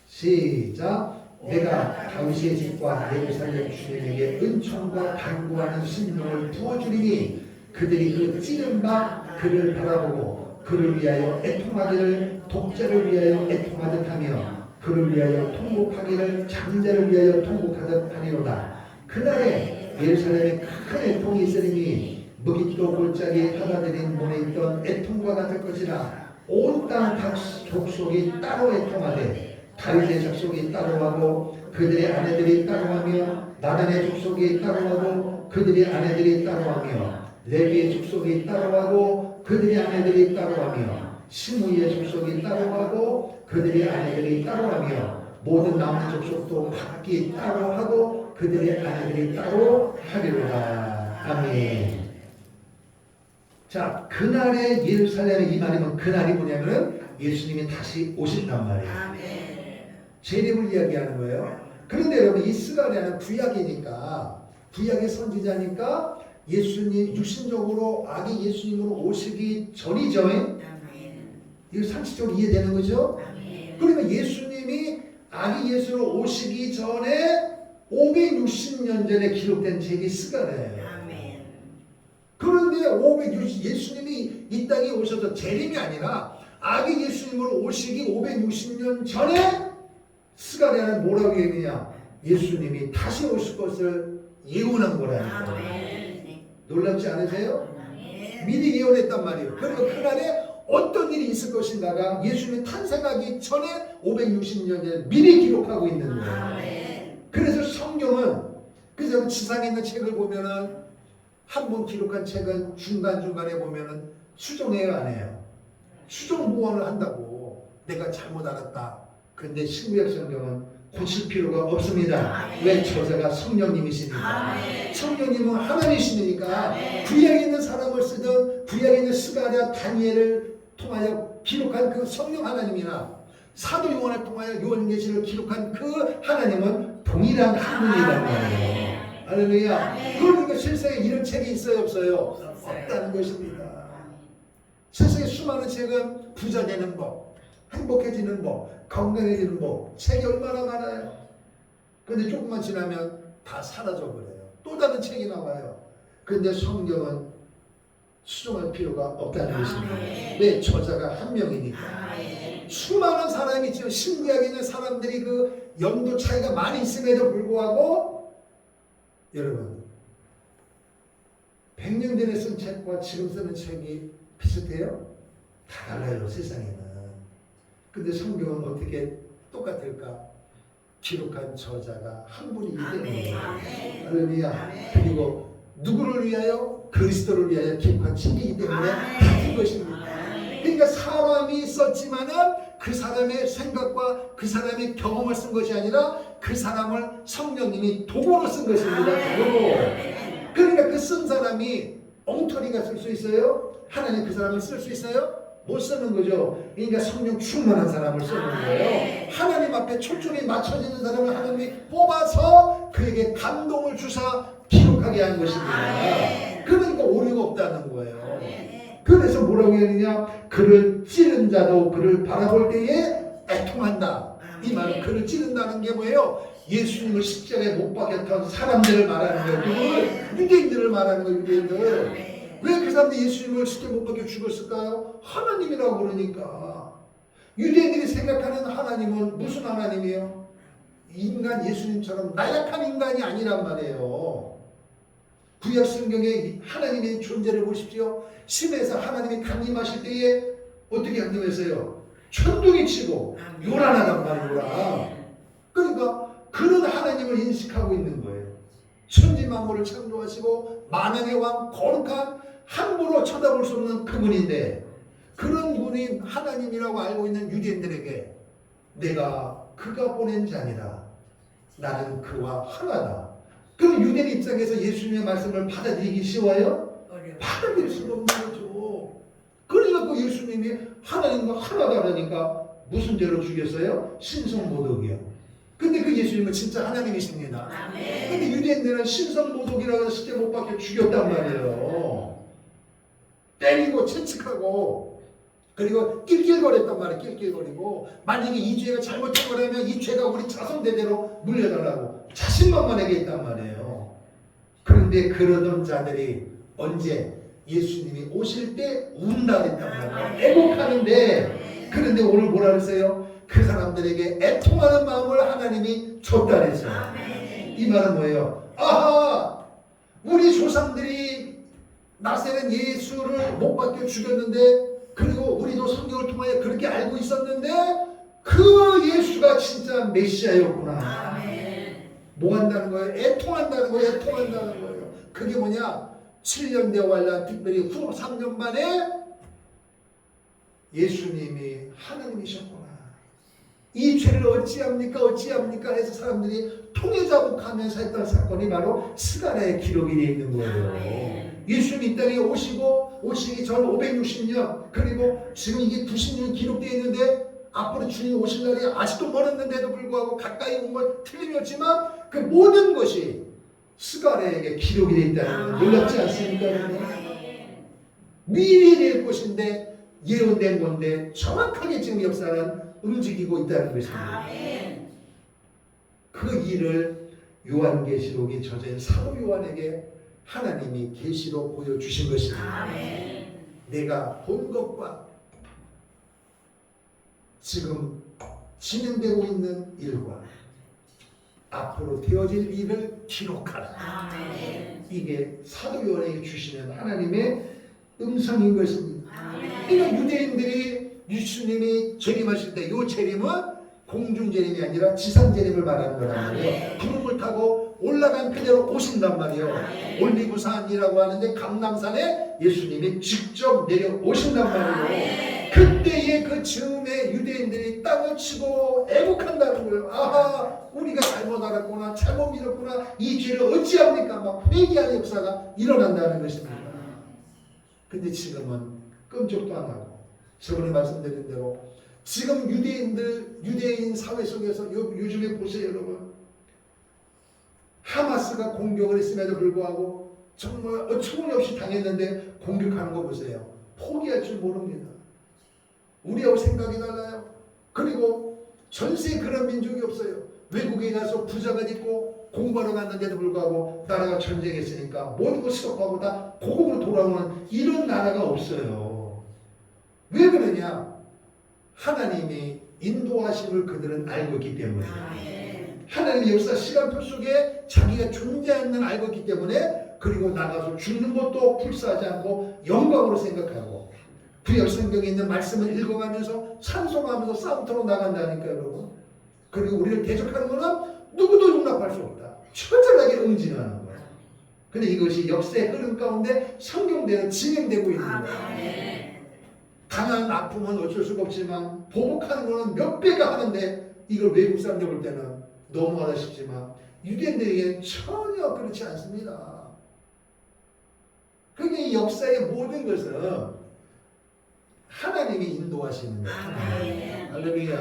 시작. 내가 다윗의 집과 예루살렘 주민에게 은총과 간구하는 심령을 부어주리니 그들이 그 찌른 바 그를 바라보고 그를 위하여 애통하기를 독자를 위하여 애통하듯 하며 그를 위하여 통곡하기를 장자를 위하여 통곡하듯 하리로다. 그날에 예루살렘에 큰 애통이 있으리니 무기또 골짜기 하나들인 문에 있던 애통과 같을 것이라. 온 땅 각 족속이 따로 애통하되 다윗의 족속이 따로하고 그들의 아내들이 따로하며 나단의 족속이 따로하고 그들의 아내들이 따로하며 레위의 족속이 따로하고 그들의 아내들이 따로하며 시므이의 족속이 따로하고 그들의 아내들이 따로하며 모든 남은 족속도 각기 따로하고 그들의 아내들이 따로하리로다. 아멘. 자, 그날의 예루살렘에 임하려면 그날이 뭐냐면 예수님이 다시 오신단 말이에요. 아멘. 재림을 이야기하는 거예요. 그런데 여러분 이 스가랴는 구약이니까 구약의 선지자니까 예수님 육신적으로 아기 예수님으로 오시기 전이죠. 이거 상식적으로 이해되는 거죠? 그러면 예수님이 아기 예수로 오시기 전에 560년 전에 기록된 책이 스가랴예요. 그런데 예수님이 이 땅에 오셔서 재림이 아니라 아기 예수님으로 오시기 560년 전에 스가랴는 뭐라고 얘기하냐? 예수님이 다시 오실 것을 예언한 거라니까. 놀랍지 않으세요? 미리 예언했단 말이에요. 그리고 그날에 어떤 일이 있을 것인가가 예수님이 탄생하기 전에 560년 전에 미리 기록하고 있는 거예요. 그래서 성경은 그래서 지상에 있는 책을 보면은 한 번 기록한 책은 중간중간에 보면은 수정해요, 안 해요? 수정 보완을 한다고. 내가 잘못 알았다. 근데 신구약 성경은 고칠 필요가 없습니다. 왜? 저자가 성령님이시니까. 성령님은 하나님이시니까 구약에 있는 사람을 쓰든 구약에 있는 스가랴 다니엘을 통하여 기록한 그 성령 하나님이나 사도 요한을 통하여 요한계시를 기록한 그 하나님은 동일한 한 분이란 말이에요. 할렐루야. 그러니까 세상에 이런 책이 있어요, 없어요? 없다는 것입니다. 세상에 수많은 책은 부자 되는 법, 행복해지는 법, 건강해지는 법, 책이 얼마나 많아요. 근데 조금만 지나면 다 사라져버려요. 또 다른 책이 나와요. 근데 성경은 수정할 필요가 없다는 것입니다. 왜? 저자가 한 명이니까. 수많은 사람이 지금 신구약에 있는 사람들이 그 연도 차이가 많이 있음에도 불구하고 여러분 100년 전에 쓴 책과 지금 쓰는 책이 비슷해요? 다 달라요, 세상에는. 근데 성경은 어떻게 똑같을까? 기록한 저자가 한 분이기 때문에. 할렐루야. 그리고 누구를 위하여? 그리스도를 위하여 기록한 책이기 때문에 같은 것입니다. 그러니까 사람이 썼지만은 그 사람의 생각과 그 사람의 경험을 쓴 것이 아니라 그 사람을 성령님이 도구로 쓴 것입니다. 도구. 그러니까 그 쓴 사람이 엉터리가 쓸 수 있어요? 하나님 그 사람을 쓸 수 있어요? 못 쓰는 거죠. 그러니까 성령 충만한 사람을 쓰는 거예요. 하나님 앞에 초점이 맞춰지는 사람을 하나님이 뽑아서 그에게 감동을 주사 기록하게 한 것입니다. 그러니까 뭐냐? 그를 찌른 자도 그를 바라볼 때에 애통한다. 이 말은 그를 찌른다는 게 뭐예요? 예수님을 십자가에 못 박였던 사람들을 말하는 거예요. 그걸 유대인들을 말하는 거예요. 유대인들. 왜 그 사람들이 예수님을 십자가에 못 박여 죽었을까요? 하나님이라고 그러니까. 유대인들이 생각하는 하나님은 무슨 하나님이에요? 인간 예수님처럼 나약한 인간이 아니란 말이에요. 구약 성경에 하나님의 존재를 보십시오. 심에서 하나님이 강림하실 때에 어떻게 강림했어요? 천둥이 치고 요란하단 말이에요. 요란. 그러니까 그런 하나님을 인식하고 있는 거예요. 천지 만물을 창조하시고 만왕의 왕 거룩한 함부로 쳐다볼 수 없는 그분인데, 그런 분이 하나님이라고 알고 있는 유대인들에게 내가 그가 보낸 자니라, 나는 그와 하나다. 그럼 유대인 입장에서 예수님의 말씀을 받아들이기 쉬워요? 받아들일 수가 없는 거죠. 그러니까 예수님이 하나님과 하나다 그러니까 무슨 죄로 죽였어요? 신성모독이요. 근데 그 예수님은 진짜 하나님이십니다. 근데 유대인들은 신성모독이라고 해서 십자가에 못 박혀 죽였단 말이에요. 때리고 채찍하고 그리고 낄낄거렸단 말이에요. 낄낄거리고 만약에 이 죄가 잘못된 거라면 이 죄가 우리 자손대대로 물려달라고 자신만만하게 했단 말이에요. 그런데 그러던 자들이 언제 예수님이 오실 때 운다 했단 말이에요. 애곡하는데, 그런데 오늘 뭐라 그랬어요? 그 사람들에게 애통하는 마음을 하나님이 줬다 그랬어요. 이 말은 뭐예요? 아하! 우리 조상들이 나세는 예수를 못 박혀 죽였는데, 그리고 우리도 성경을 통하여 그렇게 알고 있었는데 그 예수가 진짜 메시아였구나. 뭐 한다는 거예요? 애통한다는 거예요. 애통한다는 거예요. 그게 뭐냐? 7년 대환란 특별히 후 3년 만에 예수님이 하나님이셨구나. 이 죄를 어찌합니까 해서 사람들이 통해자복하면서 했던 사건이 바로 스가랴의 기록이 되어 있는 거예요. 예수님이 이 땅에 오시기 전 560년, 그리고 지금 이게 90년 기록되어 있는데 앞으로 주님 오실 날이 아직도 멀었는데도 불구하고 가까이 온 건 틀림없지만 그 모든 것이 스가랴에게 기록이 되어 있다는 건 놀랍지 않습니까? 미리 될 것인데 예언된 건데 정확하게 지금 역사는 움직이고 있다는 것입니다. 그 일을 요한계시록이 저자인 사도 요한에게 하나님이 계시로 보여주신 것입니다. 내가 본 것과 지금 진행되고 있는 일과 앞으로 되어질 일을 기록하라. 이게 사도 요한에게 주시는 하나님의 음성인 것입니다. 그러니까 유대인들이 예수님이 재림하실 때 이 재림은 공중 재림이 아니라 지상 재림을 말하는 거란 말이에요. 구름을 타고 올라간 그대로 오신단 말이에요. 올리브산이라고 하는데 감람산에 예수님이 직접 내려오신단 말이에요. 그때의 그 즈음에 유대인들이 땅을 치고 애국한다는 거예요. 아하, 우리가 잘못 알았구나, 잘못 믿었구나, 이 죄를 어찌합니까? 막 회개하는 역사가 일어난다는 것입니다. 근데 지금은 끔찍도 안 하고, 저번에 말씀드린 대로 지금 유대인 사회 속에서 요즘에 보세요 여러분, 하마스가 공격을 했음에도 불구하고 정말 어처구니없이 당했는데 공격하는 거 보세요. 포기할 줄 모릅니다. 우리하고 생각이 달라요. 그리고 전세에 그런 민족이 없어요. 외국에 가서 부자가 있고 공부하러 갔는데도 불구하고 나라가 전쟁했으니까 모든 걸 스톱하고 다 고국으로 돌아오는 이런 나라가 없어요. 왜 그러냐? 하나님이 인도하심을 그들은 알고 있기 때문에, 하나님의 역사 시간표 속에 자기가 존재하는 걸 알고 있기 때문에, 그리고 나가서 죽는 것도 불사하지 않고 영광으로 생각하고 구약 성경에 있는 말씀을 읽어가면서 찬송하면서 싸움터로 나간다니까요 여러분. 그리고 우리를 대적하는 것은 누구도 용납할 수 없다. 처절하게 응징하는 거예요. 근데 이것이 역사의 흐름 가운데 성경대로 진행되고 있는 거예요. 강한 아픔은 어쩔 수가 없지만 보복하는 것은 몇 배가 하는데 이걸 외국 사람들 볼 때는 너무하다 싶지만 유대인들에게는 전혀 그렇지 않습니다. 그러니까 이 역사의 모든 것은 하나님이 인도하시는 거예요. 할렐루야.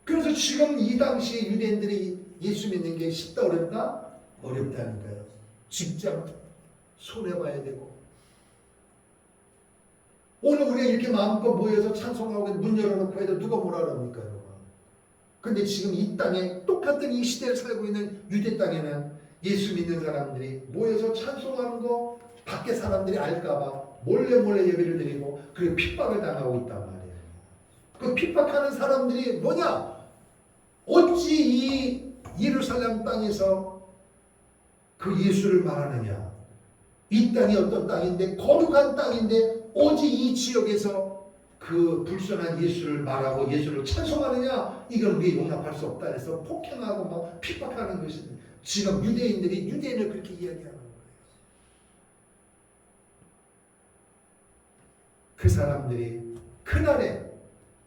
그래서 지금 이 당시에 유대인들이 예수 믿는 게 쉽다 어렵다? 어렵다니까요. 직장 손해봐야 되고 오늘 우리가 이렇게 마음껏 모여서 찬송하고 문 열어놓고 해도 누가 뭐라 그럽니까, 여러분? 근데 지금 이 땅에 똑같은 이 시대를 살고 있는 유대 땅에는 예수 믿는 사람들이 모여서 찬송하는 거 밖에 사람들이 알까봐 몰래 예배를 드리고 그리고 핍박을 당하고 있단 말이에요. 그 핍박하는 사람들이 뭐냐? 어찌 이 예루살렘 땅에서 그 예수를 말하느냐? 이 땅이 어떤 땅인데 거룩한 땅인데 오직 이 지역에서 그 불순한 예수를 말하고 예수를 찬송하느냐? 이걸 우리 용납할 수 없다 해서 폭행하고 막 핍박하는 것입니다. 지금 유대인들이 유대인을 그렇게 이야기하는 거예요. 그 사람들이 그날에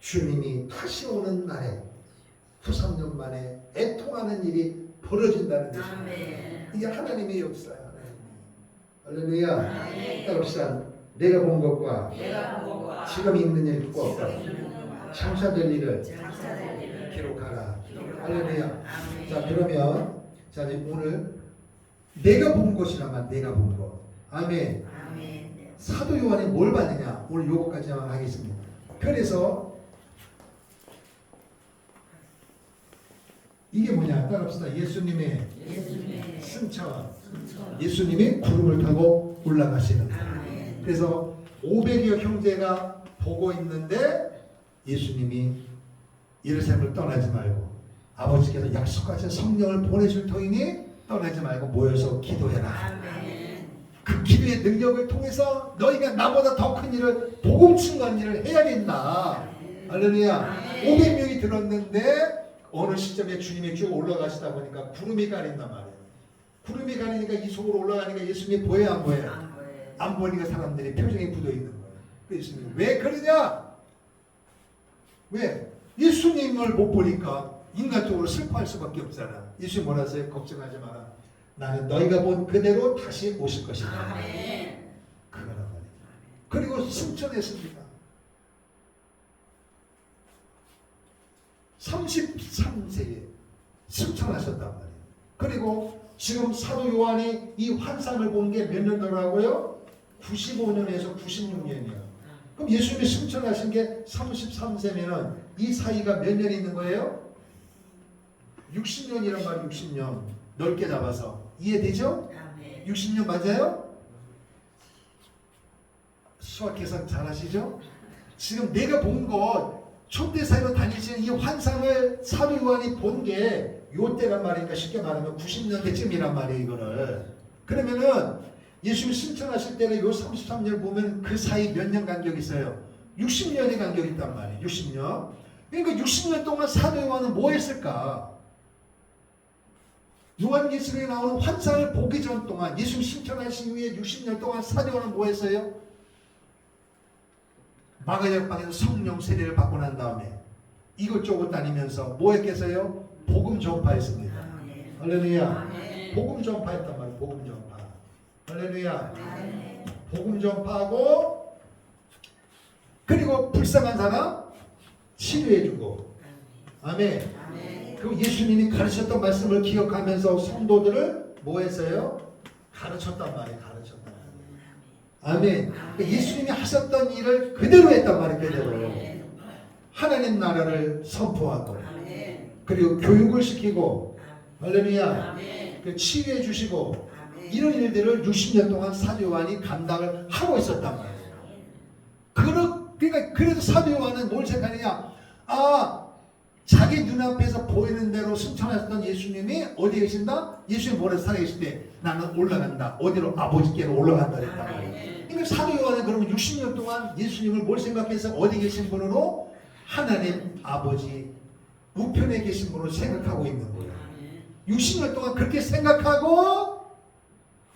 주님이 다시 오는 날에 후 3년 만에 애통하는 일이 벌어진다는 것입니다. 이게 하나님의 역사야. 할렐루야. 따라합시다. 내가 본 것과 지금 있는 일과 장차될 일을 기록하라. 할렐루야. 자, 그러면 자, 이제 오늘 내가 본 것이라면 내가 본 것. 아멘. 사도 요한이 뭘 봤느냐? 오늘 요거까지만 하겠습니다. 그래서 이게 뭐냐? 따라합시다. 예수님의 승천. 예수님이 구름을 타고 올라가시는 것. 그래서 500여 형제가 보고 있는데 예수님이 예루살렘을 떠나지 말고 아버지께서 약속하신 성령을 보내실 터이니 떠나지 말고 모여서 기도해라. 그 기도의 능력을 통해서 너희가 나보다 더 큰 일을 복음 증거하는 일을 해야겠나. 할렐루야. 500명이 들었는데 어느 시점에 주님이 쭉 올라가시다 보니까 구름이 가린단 말이에요. 구름이 가리니까 이 속으로 올라가니까 예수님이 보여요, 안 보여요? 안 보니까 사람들이 표정이 굳어 있는 거예요. 예수님 왜 그러냐? 왜? 예수님을 못 보니까 인간적으로 슬퍼할 수밖에 없잖아. 예수님 뭐라 하세요? 걱정하지 마라. 나는 너희가 본 그대로 다시 오실 것이다. 그거란 말이에요. 그리고 승천했습니다. 33세에 승천하셨단 말이에요. 그리고 지금 사도 요한이 이 환상을 본 게 몇 년도라고요? 95년에서 96년이에요. 그럼 예수님이 승천하신 게 33세면은 이 사이가 몇 년이 있는 거예요? 60년이란 말이에요. 60년. 넓게 잡아서. 이해되죠? 60년 맞아요? 수학 계산 잘 하시죠? 지금 내가 본 것 촛대 사이로 다니시는 이 환상을 사도 요한이 본 게 요때란 말이니까 쉽게 말하면 90년대쯤이란 말이에요. 이거를. 그러면은 예수님이 승천하실 때는 요 33년을 보면 그 사이 몇 년 간격이 있어요? 60년의 간격이 있단 말이에요. 60년. 그러니까 60년 동안 사도 요한은 뭐 했을까? 요한계시록에 나오는 환상을 보기 전 동안 예수님 승천하신 후에 60년 동안 사도 요한은 뭐 했어요? 마가다락방에서 성령 세례를 받고 난 다음에 이것저것 다니면서 뭐 했겠어요? 복음 전파했습니다. 할렐루야. 복음 전파했단 말이에요. 복음 전파. 할렐루야. 복음 전파하고 그리고 불쌍한 사람 치료해주고. 아멘. 그 예수님이 가르쳤던 말씀을 기억하면서 성도들을 뭐 했어요? 가르쳤단 말이에요. 가르쳤단 말이에요. 아멘. 그러니까 예수님이 하셨던 일을 그대로 했단 말이에요. 그대로. 하나님 나라를 선포하고 그리고 교육을 시키고 할렐루야. 치유해 주시고 이런 일들을 60년 동안 사도 요한이 감당을 하고 있었단 말이에요. 그러니까 그래도 사도 요한은 뭘 생각하느냐? 자기 눈앞에서 보이는 대로 승천하셨던 예수님이 어디에 계신다? 예수님 뭐라 살아계실 때 나는 올라간다. 어디로? 아버지께로 올라간다 그랬단 말이에요. 그러니까 사도 요한은 그러면 60년 동안 예수님을 뭘 생각해서 어디 계신 분으로? 하나님 아버지 우편에 계신 분으로 생각하고 있는 거예요. 60년 동안 그렇게 생각하고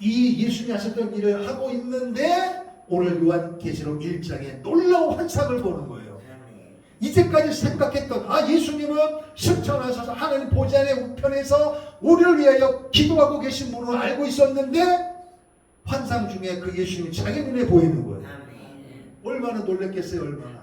이 예수님이 하셨던 일을 하고 있는데 오늘 요한계시록 1장에 놀라운 환상을 보는 거예요. 이제까지 생각했던 예수님은 승천하셔서 하나님 보좌의 우편에서 우리를 위하여 기도하고 계신 분으로 알고 있었는데 환상 중에 그 예수님이 자기 눈에 보이는 거예요. 얼마나 놀랐겠어요. 얼마나.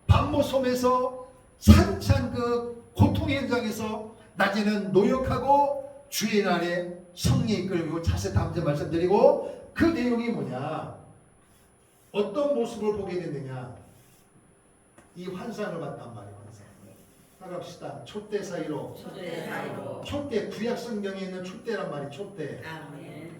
밤모섬에서 산찬 그 고통의 현장에서 낮에는 노역하고 주의 날에 성령이 이끌고 자세 다음에 말씀드리고 그 내용이 뭐냐? 어떤 모습을 보게 됐느냐? 이 환상을 봤단 말이에요. 환상. 따라합시다. 촛대 사이로. 촛대 사이로. 촛대, 구약 성경에 있는 촛대란 말이 촛대. 아멘.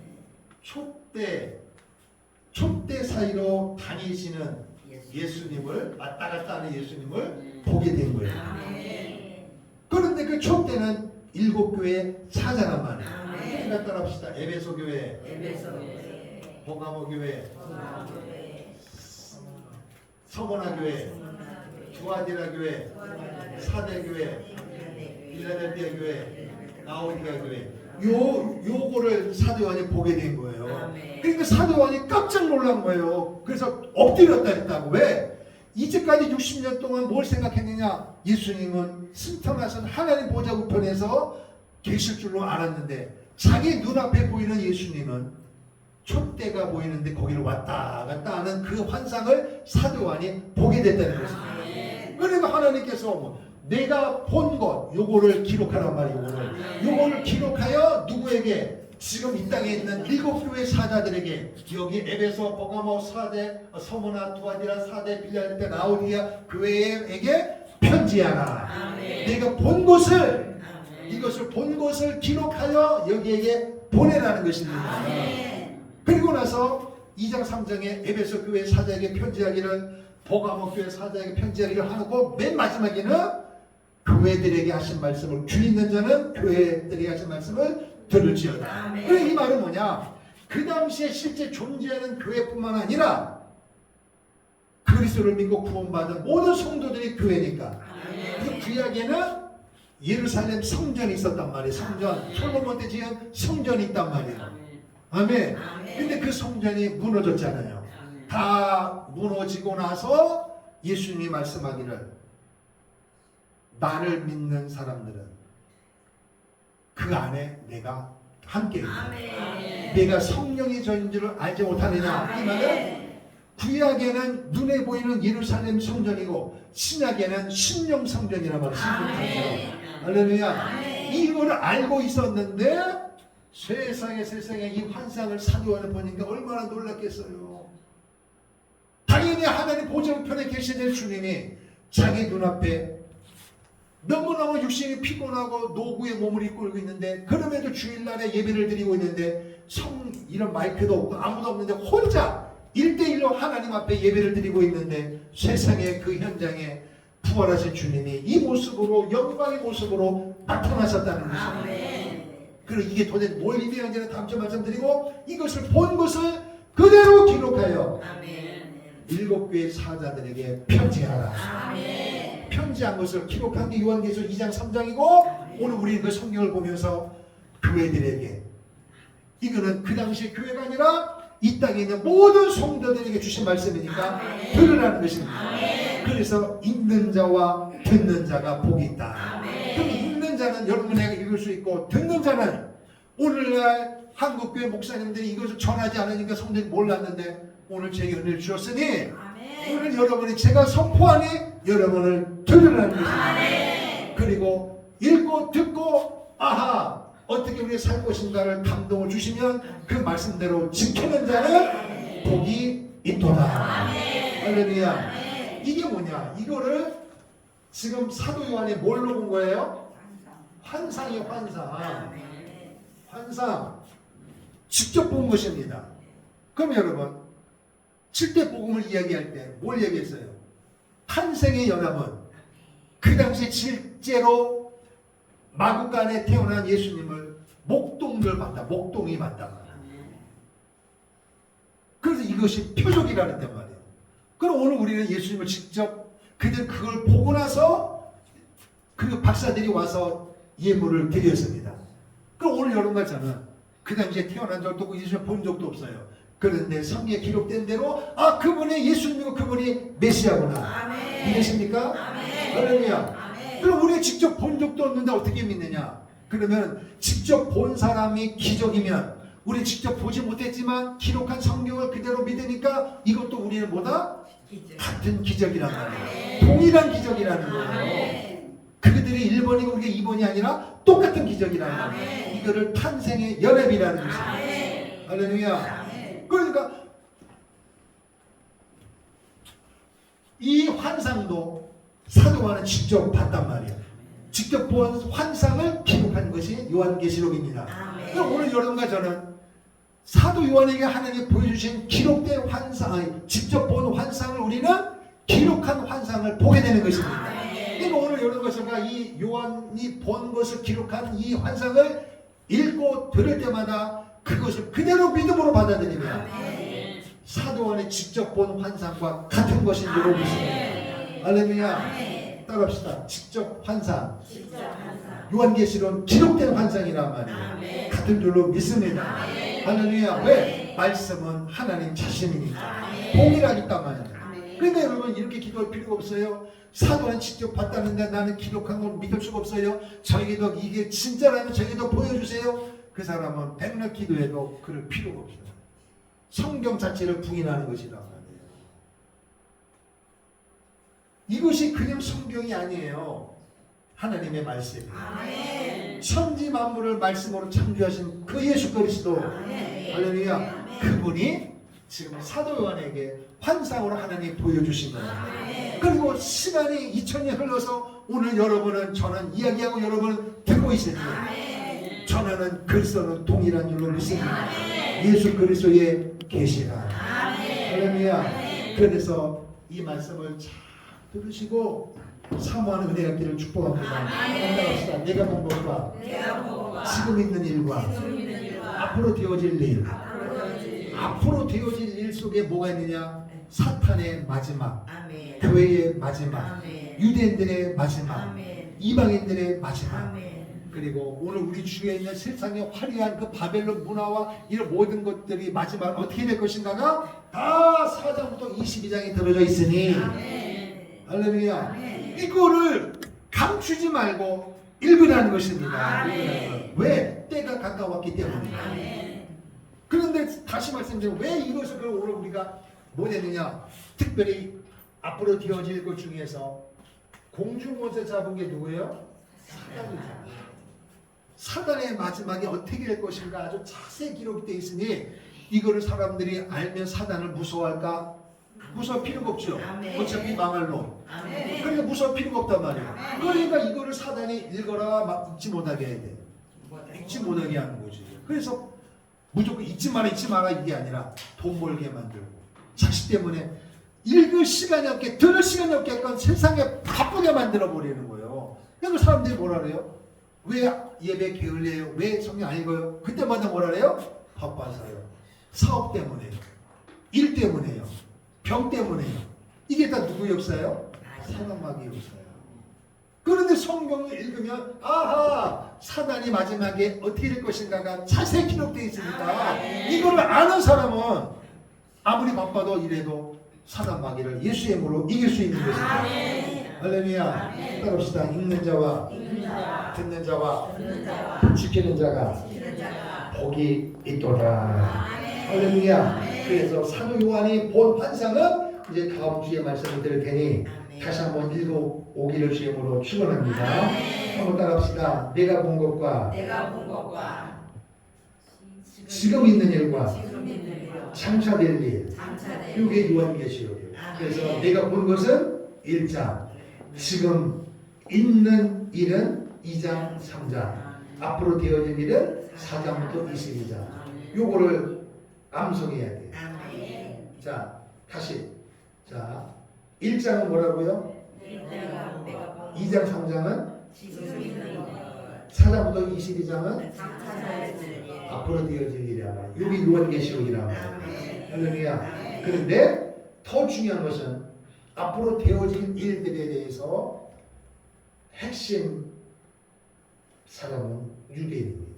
촛대 사이로 다니시는 예수님을, 왔다 갔다 하는 예수님을 보게 된 거예요. 아멘. 그런데 그 촛대는 7교회 사자란 말이에요. 아멘. 우리가 따라합시다. 에베소 교회, 에베소 교회. 보가모 교회, 보가 교회. 서머나 교회, 두아디라 교회, 사대 교회, 빌라델비아 교회, 라오디가 교회. 요거를 사도 요한이 보게 된 거예요. 아멘. 그러니까 사도 요한이 깜짝 놀란 거예요. 그래서 엎드렸다 했다고. 왜? 이제까지 60년 동안 뭘 생각했느냐? 예수님은 승천하신 하나님 보좌 우편에서 계실 줄로 알았는데 자기 눈앞에 보이는 예수님은 촛대가 보이는데 거기를 왔다 갔다 하는 그 환상을 사도 요한이 보게 됐다는 것입니다. 아멘. 그러니까 하나님께서 뭐 내가 본 것 요거를 기록하란 말이에요. 요거를 기록하여 누구에게? 지금 이 땅에 있는 7교회 사자들에게, 여기 에베소, 버가모, 사대, 서머나, 두아디라, 사대, 빌라델비아, 라오디아 교회에게 편지하라. 아멘. 내가 본 것을, 아멘. 이것을 본 것을 기록하여 여기에게 보내라는 것입니다. 아멘. 그리고 나서 2장 3장에 에베소 교회 사자에게 편지하기를, 버가모 교회 사자에게 편지하기를 하고, 맨 마지막에는 교회들에게 하신 말씀을, 귀 있는 자는 교회들에게 하신 말씀을 들을지어다. 아멘. 그래, 이 말은 뭐냐? 그 당시에 실제 존재하는 교회뿐만 아니라 그리스도를 믿고 구원받은 모든 성도들이 교회니까. 그 구약에는 예루살렘 성전이 있었단 말이에요. 성전, 솔로몬 때 지은 성전이 있단 말이에요. 아멘. 근데 그 성전이 무너졌잖아요. 다 무너지고 나서 예수님이 말씀하기를, 나를 믿는 사람들은 그 안에 내가 함께 있다. 내가 성령이 저인 줄을 알지 못하느냐. 이 말은 구약에는 눈에 보이는 예루살렘 성전이고 신약에는 신령 성전이란 말이에요. 신령 성전. 할렐루야. 이거를 알고 있었는데 세상에 이 환상을 사도 요한이 보니까 얼마나 놀랐겠어요. 당연히 하나님 보좌우편에 계시는 주님이 자기 눈앞에 너무너무 육신이 피곤하고 노구의 몸을 이끌고 있는데, 그럼에도 주일날에 예배를 드리고 있는데 이런 마이크도 없고 아무도 없는데 혼자 1대1로 하나님 앞에 예배를 드리고 있는데, 세상의 그 현장에 부활하신 주님이 이 모습으로, 영광의 모습으로 나타나셨다는 것입니다. 그리고 이게 도대체 뭘 의미하는지는 다음 주에 말씀드리고, 이것을 본 것을 그대로 기록하여 7교회 사자들에게 편지하라. 편지한 것을 기록한 게 요한계시록 2장 3장이고, 오늘 우리는 그 성경을 보면서 교회들에게, 이거는 그 당시의 교회가 아니라 이 땅에 있는 모든 성도들에게 주신 말씀이니까 들으라는 것입니다. 그래서 읽는 자와 듣는 자가 복이 있다. 그럼 읽는 자는 여러분 내가 읽을 수 있고, 듣는 자는 오늘날 한국교회 목사님들이 이것을 전하지 않으니까 성도들이 몰랐는데 오늘 제게 은혜를 주셨으니 오늘 여러분이 제가 선포하니 여러분을 들으라는 것입니다. 그리고 읽고 듣고 아하 어떻게 우리가 살 것인가를 감동을 주시면 그 말씀대로 지키는 자는 복이 있도다. 할렐루야. 이게 뭐냐? 이거를 지금 사도 요한이 뭘로 본 거예요? 환상이요. 환상. 직접 본 것입니다. 그럼 여러분 7대 복음을 이야기할 때 뭘 얘기했어요? 탄생의 연합은 그 당시 실제로 마구간에 태어난 예수님을 목동들 봤다. 목동이 봤다. 그래서 이것이 표적이라는 데 말이에요. 그럼 오늘 우리는 예수님을 직접 그걸 보고 나서 그 박사들이 와서 예물을 드렸습니다. 그럼 오늘 여러분 같잖아. 그 당시에 태어난 적도 없고 예수님을 본 적도 없어요. 그런데 성경에 기록된 대로 그분이 예수님이고 그분이 메시아구나. 믿으십니까? 할렐루야. 그럼 우리가 직접 본 적도 없는데 어떻게 믿느냐? 그러면 직접 본 사람이 기적이면 우리 직접 보지 못했지만 기록한 성경을 그대로 믿으니까 이것도 우리는 뭐다? 같은 기적이란 말이에요. 동일한 기적이라는 거예요. 그들이 1번이고 우리가 2번이 아니라 똑같은 기적이라는 거예요. 이거를 탄생의 연합이라는 것입니다. 할렐루야. 그러니까 환상도 사도 요한은 직접 봤단 말이에요. 직접 본 환상을 기록한 것이 요한계시록입니다. 그럼 오늘 여러분과 저는 사도 요한에게 하나님이 보여주신 기록된 환상, 직접 본 환상을 우리는 기록한 환상을 보게 되는 것입니다. 그러니까 오늘 여러분과 제가 이 요한이 본 것을 기록한 이 환상을 읽고 들을 때마다 그것을 그대로 믿음으로 받아들이면 사도 요한이 직접 본 환상과 같은 것인 줄로 믿습니다. 할렐루야. 따라합시다. 직접 환상. 요한계시록은 기록된 환상이란 말이에요. 같은 줄로 믿습니다. 할렐루야. 왜? 말씀은 하나님 자신이니까. 동일하기 때문에. 그러니까 여러분 이렇게 기도할 필요가 없어요. 사도는 직접 봤다는데 나는 기록한 걸 믿을 수가 없어요. 저에게도 이게 진짜라면 저에게도 보여주세요. 그 사람은 백날 기도해도 그럴 필요가 없어요. 성경 자체를 부인하는 것이란 말이에요. 이것이 그냥 성경이 아니에요. 하나님의 말씀이에요. 천지 만물을 말씀으로 창조하신 그 예수 그리스도, 할렐루야. 그분이 지금 사도 요한에게 환상으로 하나님이 보여주신 거예요. 그리고 시간이 2000년 흘러서 오늘 여러분은 저는 이야기하고 여러분은 듣고 있으니 저는 그리스도는 동일한 줄로 믿습니다. 예수 그리스도의 계시라. 할렐루야. 그래서 이 말씀을 잘 들으시고 사모하는 은혜 갖기를 축복합니다. 따라합시다. 내가 본 것과 지금 있는 일과 앞으로 되어질 일. 앞으로 되어질 일 속에 뭐가 있느냐? 사탄의 마지막, 교회의 마지막, 유대인들의 마지막, 이방인들의 마지막, 그리고 오늘 우리 주위에 있는 세상의 화려한 그 바벨론 문화와 이런 모든 것들이 마지막 어떻게 될 것인가가 다 4장부터 22장에 들어져 있으니, 할렐루야. 이거를 감추지 말고 읽으라는 것입니다. 왜? 때가 가까웠기 때문에. 그런데 다시 말씀드리면 왜 이것을 오늘 우리가 뭐 했느냐? 특별히 앞으로 되어질 것 중에서 공중권세 잡은 게 누구예요? 사단이죠. 사단의 마지막이 어떻게 될 것인가 아주 자세히 기록이 되어 있으니 이거를 사람들이 알면 사단을 무서워할까? 무서울 필요가 없죠. 어차피 망할 놈. 그러니까 무서울 필요가 없단 말이에요. 그러니까 이거를 사단이 읽어라 막 읽지 못하게 해야 돼. 읽지 못하게 하는 거지. 그래서 무조건 잊지 마라 이게 아니라 돈 벌게 만들고 자식 때문에 읽을 시간이 없게 들을 시간이 없게 약간 세상에 바쁘게 만들어 버리는 거예요. 그러니까 사람들이 뭐라 그래요? 왜 예배 게을러요? 왜 성경 안 읽어요? 그때마다 뭐라 그래요? 바빠서요. 사업 때문에요. 일 때문에요. 병 때문에요. 이게 다 누구 역사예요? 사단마귀 역사예요. 그런데 성경을 읽으면 아하 사단이 마지막에 어떻게 될 것인가가 자세히 기록되어 있으니까 이걸 아는 사람은 아무리 바빠도 이래도 사단 마귀를 예수의 이름으로 이길 수 있는 것입니다. 할렐루야. 따라합시다. 읽는 자와 듣는 자와 지키는 자가 복이 있도다. 할렐루야. 그래서 사도 요한이 본 환상은 이제 다음 주에 말씀을 드릴 테니 다시 한번 읽어오기를 주님으로 축원합니다. 한번 따라합시다. 내가 본 것과 지금 있는 일과 장차될 일. 이게 요한계시록이에요. 그래서 내가 본 것은 1장, 지금 있는 일은 2장, 3장, 앞으로 되어질 일은 4장부터 22장. 요거를 암송해야 돼요. 자, 다시. 자, 1장은 뭐라고요? 2장, 3장은 4장부터 22장은 앞으로 되어질 일이야. 여기 요한계시록이라고. 할렐루야. 그런데 더 중요한 것은 앞으로 되어질 일들에 대해서 핵심 사람은 유대인입니다.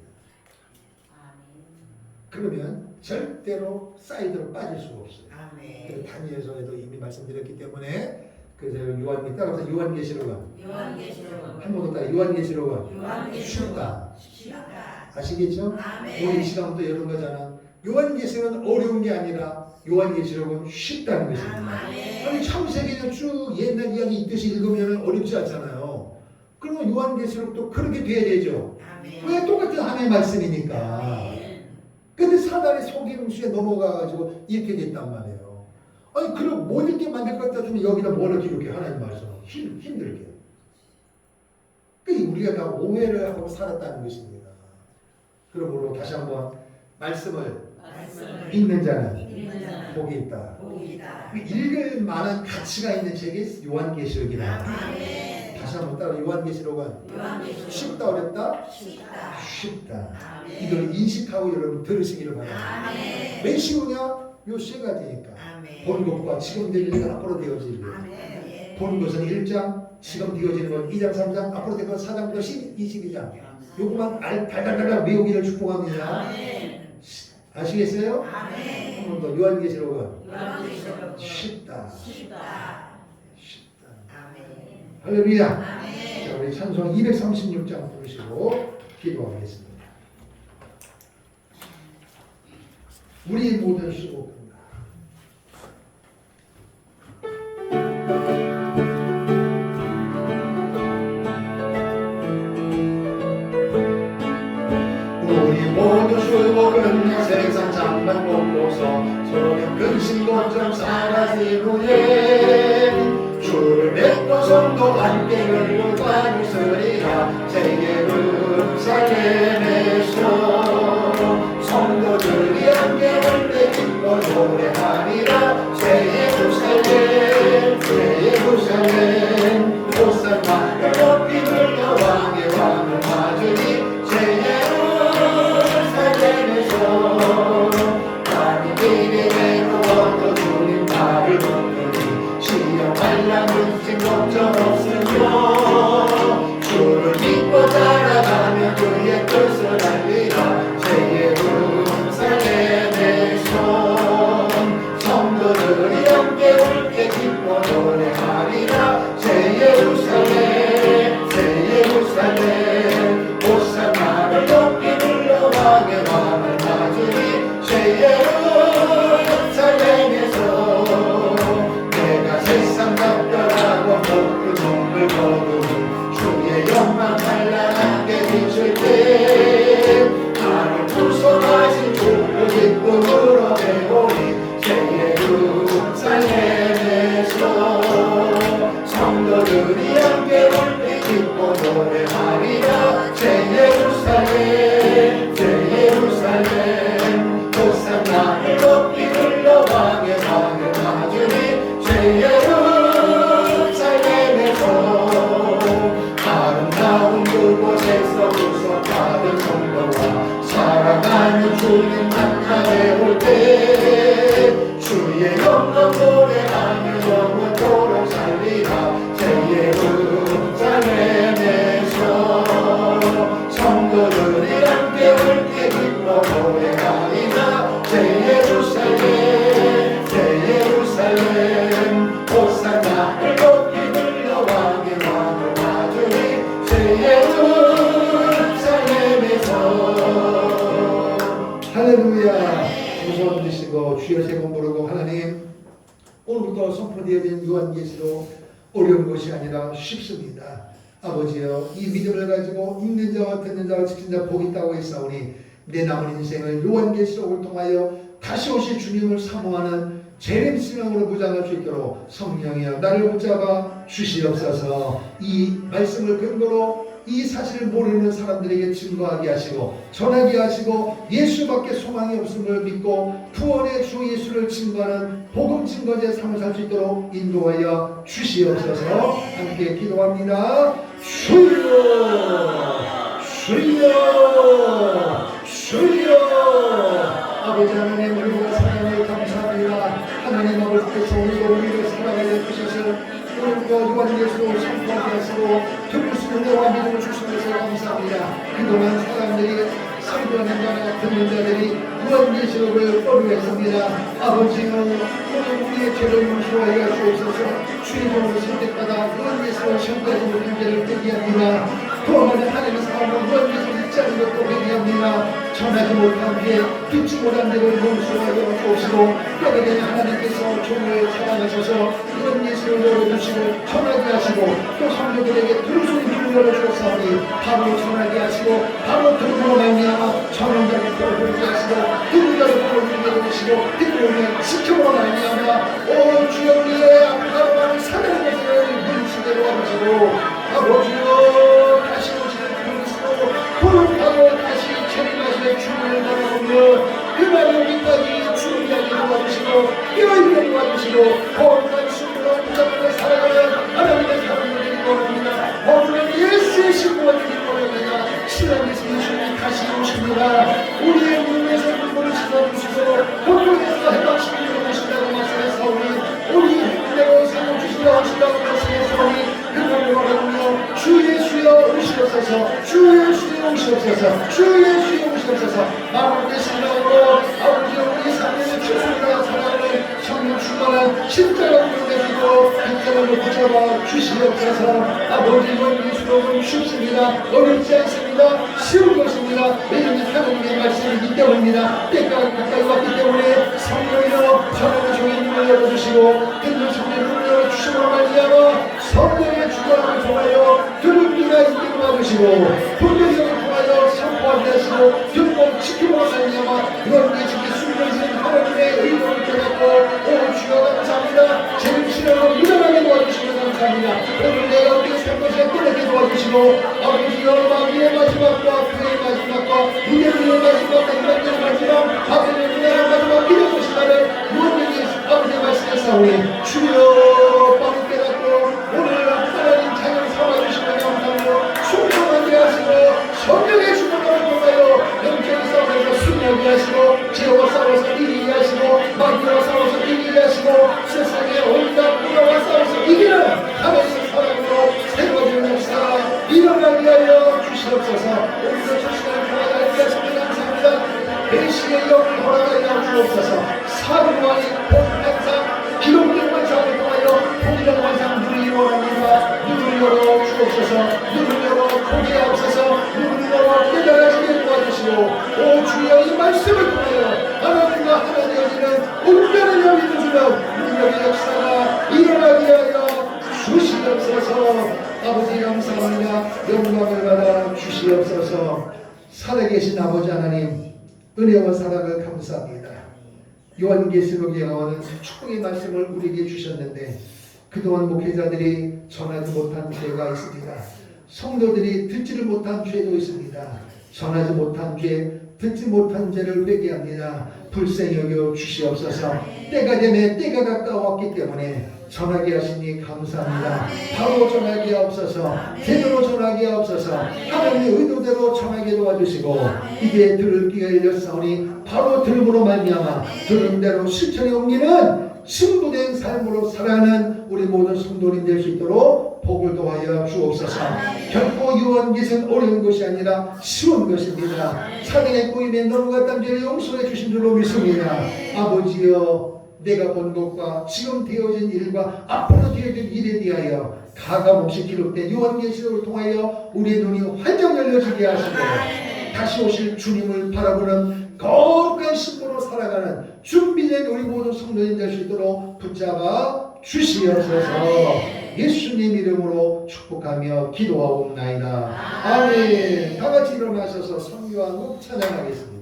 그러면 절대로 사이드로 빠질 수가 없어요. 다니엘서에도 이미 말씀드렸기 때문에 그래서 요한이 따라서 요한계시록은 한 번 더 따라 요한계시록은 쉽다. 아시겠죠? 오늘 이 시간부터 여러분 거잖아. 요한계시록은 어려운 게 아니라 요한계시록은 쉽다는 것입니다. 아니 창세기는 쭉 옛날 이야기 있듯이 읽으면 어렵지 않잖아요. 그러면 요한계시록도 그렇게 돼야 되죠. 왜? 똑같은 하나님의 말씀이니까. 근데 사단의 속임수에 넘어가가지고 이렇게 됐단 말이에요. 아니 그럼 못 읽게 만들 것 같으면 여기다 뭐를 기록해? 하나님 말씀 힘들게. 그러니까 우리가 다 오해를 하고 살았다는 것입니다. 그러므로 다시 한번 말씀을 읽는 자는 복이 있다. 읽을 만한 가치가 있는 책이 요한계시록이다. 다시 한번 따라 요한계시록은 쉽다 어렵다? 쉽다. 이걸 인식하고 여러분 들으시기를 바랍니다. 왜 쉬우냐? 요 세 가지니까. 본 것과 지금 될 일이 앞으로 되어질 일. 본 것은 1장, 지금 되어지는 건 2장, 3장, 앞으로 될 건 4장부터 22장. 요거만 달달달달 외우기를 축복합니다. 아시겠어요? 오늘 더 요한계시록은 쉽다. 할렐루야. 자, 우리 찬송 236장 부르시고 기도하겠습니다. 우리 모든 수고입니다. 우리 모두 수고는 세상 장만 보고서 소년 근심 걱정 사라진 후에 주를 뵙고 성도 함께 걸로가 웃으리라. 제 예루살렘에서 성도들이 함께 올때 기뻐 노래하리라. 제 예루살렘 제 예루살렘 호산나를 높이 불러 왕의 왕을 맞으니 제 예루살렘에서 하나님의 외로워도 주님 나를 부르니 시험할 근심 걱정 없으며 주를 믿고 따라가면 그의 뜻을 알리라. 제 예루살렘에서 성도들이 함께 올게 기뻐 노래하리라. 제 예루살렘 제 예루살렘 호산나를 높이 불러 왕의 왕을 맞으니 제 예루살렘에서 내가 세상 답변하고 모든 눈물 거두니 주의 영광 찬란하게 비출 때 나를 구속하신 주를 기쁨으로 배우니 제 예루살렘에서 성도들이 함께 올때 기뻐 노래하리라. 제 예루살렘 제 예루살렘 호산나를 높이 불러 왕의 왕을 맞으니 제 예루살렘에서 아름다운 그곳에서 구속받은 성도와 사랑하는 주님 나타내 올때 주의 영광 노래하며 영원토록 살리라. 제 예루살렘에서 성도들이 함께 올때 기뻐 노래하리라. 제 예루살렘 호산나를 높이 불러 왕의 왕을 맞으니 제 예루살렘에서 할렐루야. 두 손 드시고 주여 세 번 부르고 하나님 오늘부터 선포되어진 요한계시록 어려운 것이 아니라 쉽습니다. 아버지여 이 믿음을 가지고 읽는 자와 듣는 자와 지키는 자 복이 있다고 했사오니 내 남은 인생을 요한계시록을 통하여 다시 오실 주님을 사모하는 재림 신앙으로 무장할 수 있도록 성령이여 나를 붙잡아 주시옵소서. 이 말씀을 근거로 이 사실을 모르는 사람들에게 증거하게 하시고 전하게 하시고 예수밖에 소망이 없음을 믿고 구원의 주 예수를 증거하는 복음 증거제 삶을 살 수 있도록 인도하여 주시옵소서. 함께 기도합니다. 주여 주여 주여. 아버지 하나님 우리가 사랑을 감사합니다. 하나님 아버지께서 오늘도 우리를 사랑하여 주셔서 오늘도 요한계시록을 선포하게 하시고 들을 수 있는 내와 믿음을 주신 것을 감사합니다. 그동안 사람들이 성도하는 자나 듣는 자들이 요한계시록을 어려워했습니다. 아버지는 오늘 우리의 죄를 용서하여 주옵소서. 주의 종으로 선택받아 요한계시록을 전까지 못한 자를 회개합니다. 도망하는 하나님의 사람은 요한계시록을 읽지 않은 것도 회개합니다. 전하지 못한 게 듣지 못한 데를 용서하여 주옵시고 뼈대는 하나님께서 종을 사랑하셔서 요한계시록을 열어주시고 전하게 하시고 또 성도들에게 들을 수 있는 눈을 열어주었사오니 바로 전하게 하시고 바로 들음으로 말미암아 전원자를 풀어주게 하시고 듣는 자를 풀어주게 하시고 듣고 오면 지켜보라 말미암아 오 주여 우리의 아름다운 사랑의 것을 물리치게 도와주시고 아버지여 다시 오시는 그리스도 거룩하고 다시 재림하시는 주님을 바라보며 그날 여기까지 준비하게 도와주시고 이러이러 도와주시고 거룩한 신부로 붙잡고 살아가는 하나님의 사람들이 원합니다. 오늘은 예수의 신부가 되기 원합니다. 신랑에서 예수님이 다시 오십니다. 우리의 눈에서 눈물을 씻어주시고 고통에서 해방시키고 오신다고 말씀했사오니 우리 힘내고 생명 주시려 하신다고 말씀했사오니 그날을 바라보며 주 예수여 오시옵소서 주 예수여 오시옵소서 주 예수여 오시옵소서 마음의 신랑으로 아버지여 우리 삶의 최선을 살아가는 성령 충만한 십자가 보내주고 백성을 붙잡아 주시옵소서. 아버지 이번 예수로는 쉽습니다. 어렵지 않습니다. 쉬운 것입니다. 왜냐하면 하나님의 말씀이기 때문입니다. 때가 가까이 왔기 때문에 성령이여 전하는 종의 눈을 열어주시고 듣는 성의 눈을 열어주시고 말미암아 성령의 주관을 통하여 들은 이가 있게 도와주시고 분별력을 통하여 선포하게 하시고 듣고 지키고 말미암아 이런 예수께 숨겨진 하나님의 의도를 깨닫고 오 주여 감사합니다. 제 신앙을 무장하게 도와주시고 감사합니다. 오늘 내가 어떻게 살 것을 깨닫게 도와주시고 아버지여 마귀의 마지막과 그의 마지막과 무대의 마지막과 인간의 마지막 아버지의 무대의 마지막 기도의 시간을 무언에게 아버지의 말씀하사오니 주여 빨리 깨닫고 오늘 하나님 자녀를 삼아주시고 감사하며 충성하게 하시고 성령의 주권을 통하여 영적인 싸움에서 승리하게 하시고 죄와 싸워서 이기게 하시고 마귀와 싸워서 이기게 하시고 세상의 온갖 불화와 싸워서 이기는 하나님의 사랑으로 새로워지는 역사 일어나게 하여 주시옵소서. 오늘도 저 시간을 통하여 하시니 감사합니다. 배신의 영을 허락하여 주옵소서. 사랑과의 본관상 기록된 관상을 통하여 통일한 관상 누리기 원합니다. 눈을 열어 주옵소서. 눈을 열어 보게 하옵소서. 눈을 열어 깨달아지게 도와주시고 오 주여 이 말씀을 통하여 하나님과 하나 되어지는 온전한 영이 주시는 능력의 역사가 일어나게 하여 주시옵소서. 아버지 감사합니다. 영광을 받아 주시옵소서. 살아계신 아버지 하나님 은혜와 사랑을 감사합니다. 요한계시록에 나오는 축복의 말씀을 우리에게 주셨는데 그동안 목회자들이 전하지 못한 죄가 있습니다. 성도들이 듣지를 못한 죄도 있습니다. 전하지 못한 죄, 듣지 못한 죄를 회개합니다. 불쌍히 여겨 주시옵소서. 때가 되매 때가 가까웠기 때문에 전하게 하시니 감사합니다. 바로 전하게 하옵소서. 제대로 전하게 하옵소서. 하나님의 의도대로 전하게 도와주시고 이제 들을 귀가 열렸사오니 바로 들음으로 말미암아 들은 대로 실천에 옮기는 신부된 삶으로 살아가는 우리 모든 성도님 될 수 있도록 복을 도하여 주옵소서. 결코 유언깃은 어려운 것이 아니라 쉬운 것입니다. 사랑의 꼬임에 넘어갔던 죄를 용서해 주신 줄로 믿습니다. 아버지여 내가 본 것과 지금 되어진 일과 앞으로 되어질 일에 대하여 가감없이 기록된 요한계시록을 통하여 우리의 눈이 활짝 열려지게 하시고 다시 오실 주님을 바라보는 거룩한 신부로 살아가는 준비된 우리 모든 성도님 될 수 있도록 붙잡아 주시옵소서. 예수님 이름으로 축복하며 기도하옵나이다. 아멘. 다 같이 일어나셔서 성교와 곡 찬양하겠습니다.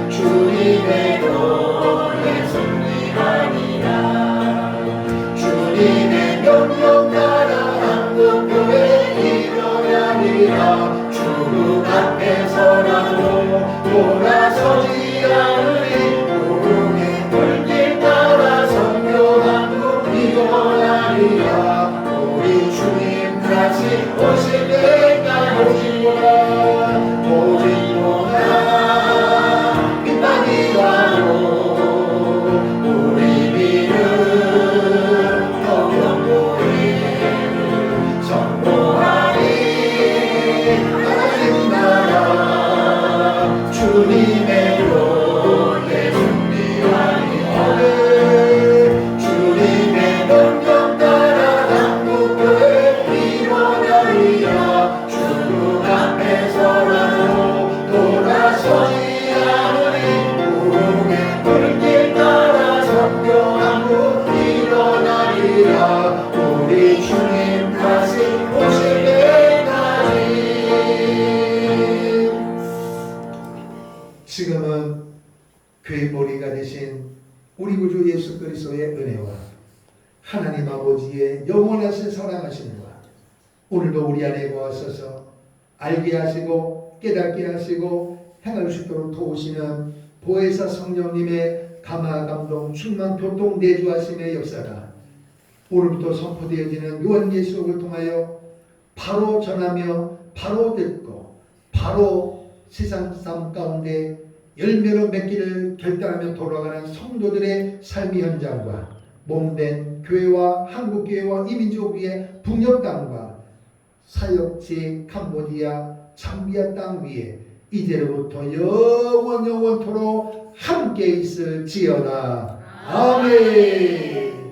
주님의 노래 승리하리라. 아버지가 되신 우리 구주 예수 그리스도의 은혜와 하나님 아버지의 영원하신 사랑하심과 오늘도 우리 안에 거하셔서 알게 하시고 깨닫게 하시고 행할 수 있도록 도우시는 보혜사 성령님의 감화 감동 충만 교통 내주하심의 역사가 오늘부터 선포되어지는 요한계시록을 통하여 바로 전하며 바로 듣고 바로 세상 삶 가운데 열매로 맺기를 결단하며 돌아가는 성도들의 삶의 현장과 몸된 교회와 한국교회와 이민족 위에 북녘 땅과 사역지 캄보디아 참비아 땅 위에 이제로부터 영원토록 함께 있을지어다. 아멘.